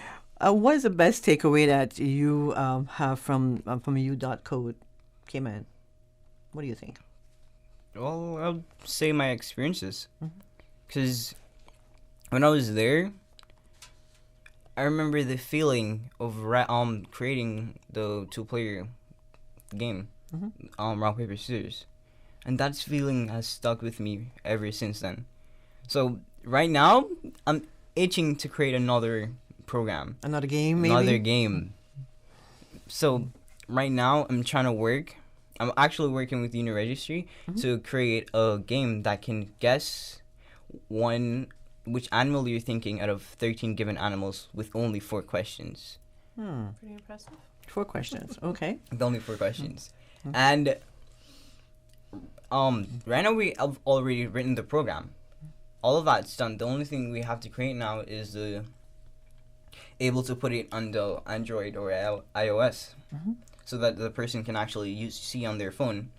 what is the best takeaway that you have from U.Code Cayman? What do you think? Well, I'll say my experiences. Because when I was there, I remember the feeling of creating the 2-player game, rock, paper, scissors. And that feeling has stuck with me ever since then. So right now, I'm itching to create another program. Another game, maybe? Another game. So right now, I'm actually working with the Uni Registry to create a game that can guess which animal you're thinking out of 13 given animals with only 4 questions. Pretty impressive. 4 questions, okay. With only 4 questions. And right now I've already written the program. All of that's done. The only thing we have to create now is able to put it on the Android or iOS, so that the person can actually see on their phone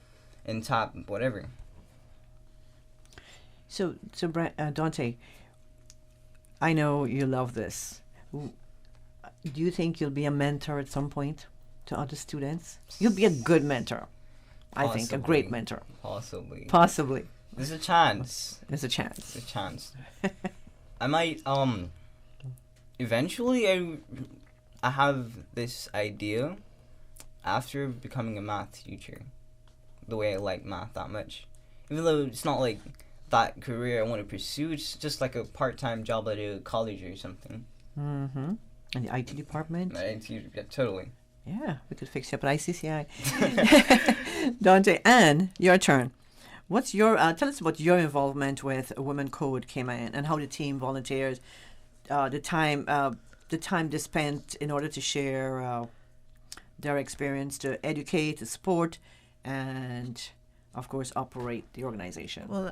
and tap whatever. So Dante, I know you love this. Do you think you'll be a mentor at some point to other students? You'll be a good mentor. I think a great mentor. Possibly. There's a chance. There's a chance. There's a chance. I might eventually I have this idea after becoming a math teacher. The way I like math that much. Even though it's not like that career I want to pursue, it's just like a part-time job at a college or something. In the IT department? Yeah, totally. Yeah, we could fix you up at ICCI. Dante, Anne, your turn. What's your tell us about your involvement with Women Code Cayman and how the team volunteers, the time they spent in order to share their experience, to educate, to support, and of course operate the organization. Well,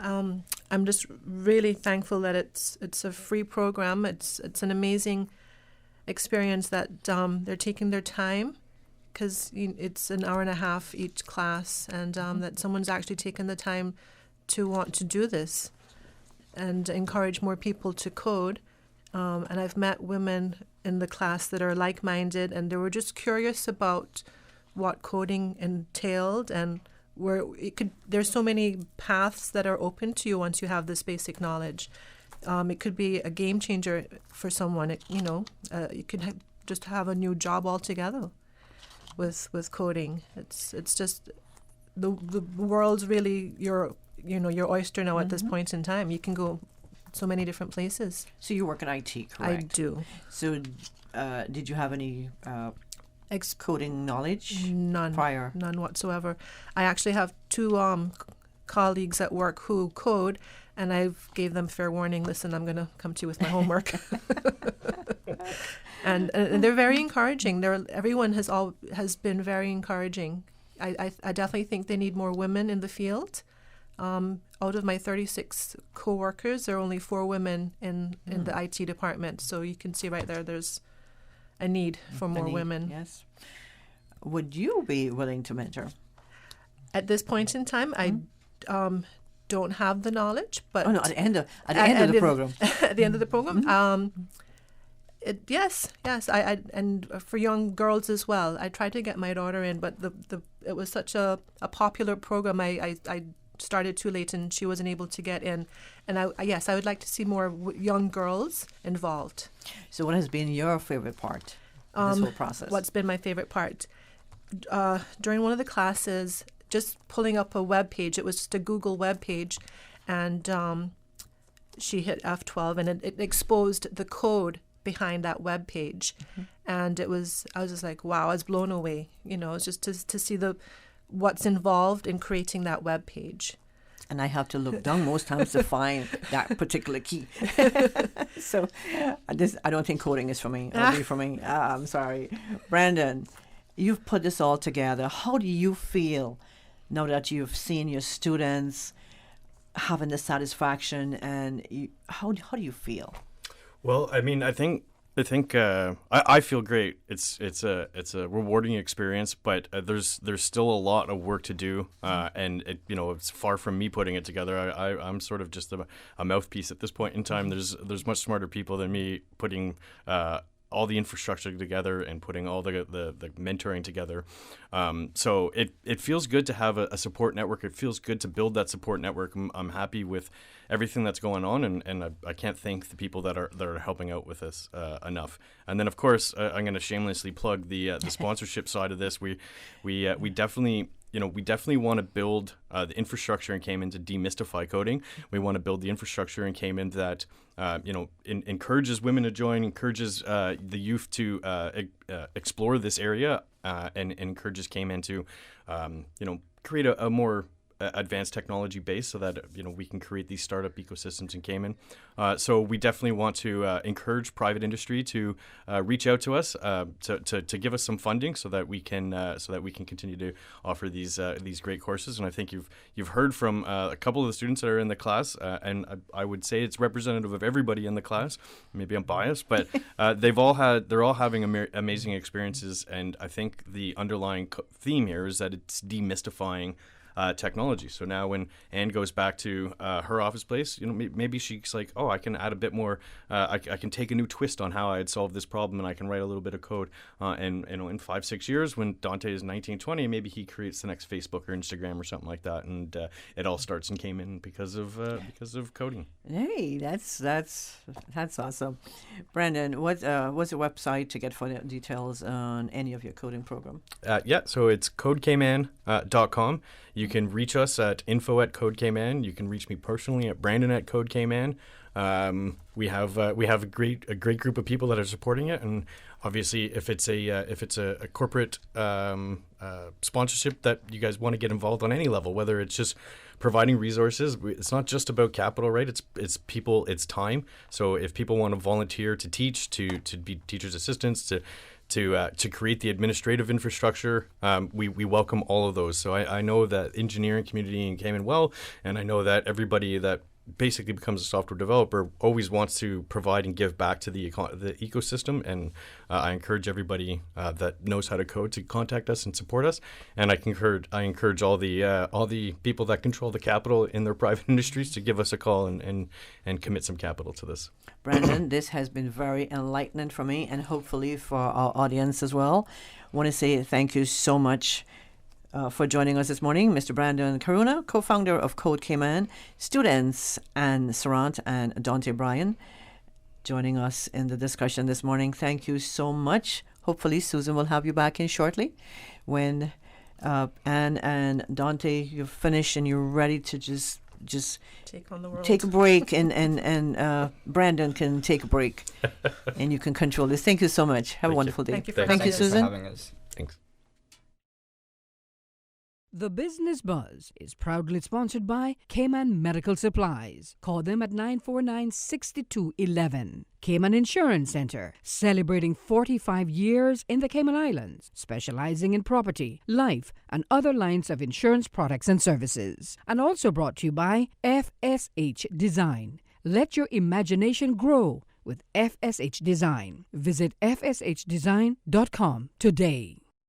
I'm just really thankful that it's a free program. It's an amazing experience that they're taking their time, because it's an hour and a half each class, and that someone's actually taken the time to want to do this and encourage more people to code. And I've met women in the class that are like-minded, and they were just curious about what coding entailed and where it could. There's so many paths that are open to you once you have this basic knowledge. It could be a game changer for someone. You could just have a new job altogether with coding. It's just the world's really your oyster now at this point in time. You can go so many different places. So you work in IT, correct? I do. So did you have any coding knowledge? None. Prior? None whatsoever. I actually have 2 colleagues at work who code, and I've gave them fair warning. Listen, I'm going to come to you with my homework. and they're very encouraging. Everyone has been very encouraging. I definitely think they need more women in the field. Out of my 36 co-workers, there are only 4 women in the IT department. So you can see right there's a need for more women. Yes. Would you be willing to mentor? At this point in time, I don't have the knowledge, but at the end of the program. At the end of the program, yes. I and for young girls as well. I tried to get my daughter in, but it was such a popular program. I started too late and she wasn't able to get in. And I would like to see more young girls involved. So what has been your favorite part of this whole process? What's been my favorite part? During one of the classes, just pulling up a web page. It was just a Google web page, and she hit F12, and it exposed the code behind that web page. And I was just like, wow, I was blown away. It's just to see what's involved in creating that web page. And I have to look down most times to find that particular key. So I don't think coding is for me. It'll be for me. I'm sorry. Brandon, you've put this all together. How do you feel now that you've seen your students having the satisfaction, and how do you feel? Well, I mean, I think I feel great. It's a rewarding experience, but there's still a lot of work to do, and it's far from me putting it together. I'm sort of just a mouthpiece at this point in time. There's much smarter people than me putting all the infrastructure together and putting all the mentoring together. So it feels good to have a support network. It feels good to build that support network. I'm happy with everything that's going on, and I can't thank the people that are helping out with us enough. And then, of course, I'm going to shamelessly plug the sponsorship side of this. We definitely want to build the infrastructure in Cayman to demystify coding. We want to build the infrastructure in Cayman that encourages women to join, encourages the youth to explore this area, and encourages Cayman to create a more advanced technology base so that we can create these startup ecosystems in Cayman. So we definitely want to encourage private industry to reach out to us to give us some funding so that we can continue to offer these great courses. And I think you've heard from a couple of the students that are in the class, and I would say it's representative of everybody in the class. Maybe I'm biased, but they're all having amazing experiences. And I think the underlying theme here is that it's demystifying technology. So now when Anne goes back to her office place, maybe she's like, oh, I can add a bit more, I can take a new twist on how I'd solve this problem, and I can write a little bit of code. And in 5-6 years, when Dante is 19, 20, maybe he creates the next Facebook or Instagram or something like that, and it all starts in Cayman because of coding. Hey, that's awesome. Brandon, what's the website to get further details on any of your coding program? So it's codecayman.com. You can reach us at info@codecayman. You can reach me personally at brandon@codecayman. We have a great group of people that are supporting it, and obviously if it's a corporate sponsorship that you guys want to get involved on any level, whether it's just providing resources, it's not just about capital, right? It's people, it's time. So if people want to volunteer to teach, to be teachers' assistants, to create the administrative infrastructure, we welcome all of those. So I know that engineering community in Cayman and I know that everybody that basically becomes a software developer always wants to provide and give back to the ecosystem, and I encourage everybody that knows how to code to contact us and support us. And I encourage all the people that control the capital in their private industries to give us a call and commit some capital to this. Brandon, this has been very enlightening for me, and hopefully for our audience as well. I want to say thank you so much for joining us this morning, Mr. Brandon Karuna, co-founder of Code Cayman, students Anne Sarant and Dante Bryan, joining us in the discussion this morning. Thank you so much. Hopefully Susan will have you back in shortly when Anne and Dante, you're finished and you're ready to just take on the world. Take a break, and Brandon can take a break, and you can control this. Thank you so much. Have a wonderful day. Thank you, Susan. For having us. Thanks. The Business Buzz is proudly sponsored by Cayman Medical Supplies. Call them at 949-6211. Cayman Insurance Center, celebrating 45 years in the Cayman Islands, specializing in property, life, and other lines of insurance products and services. And also brought to you by FSH Design. Let your imagination grow with FSH Design. Visit fshdesign.com today.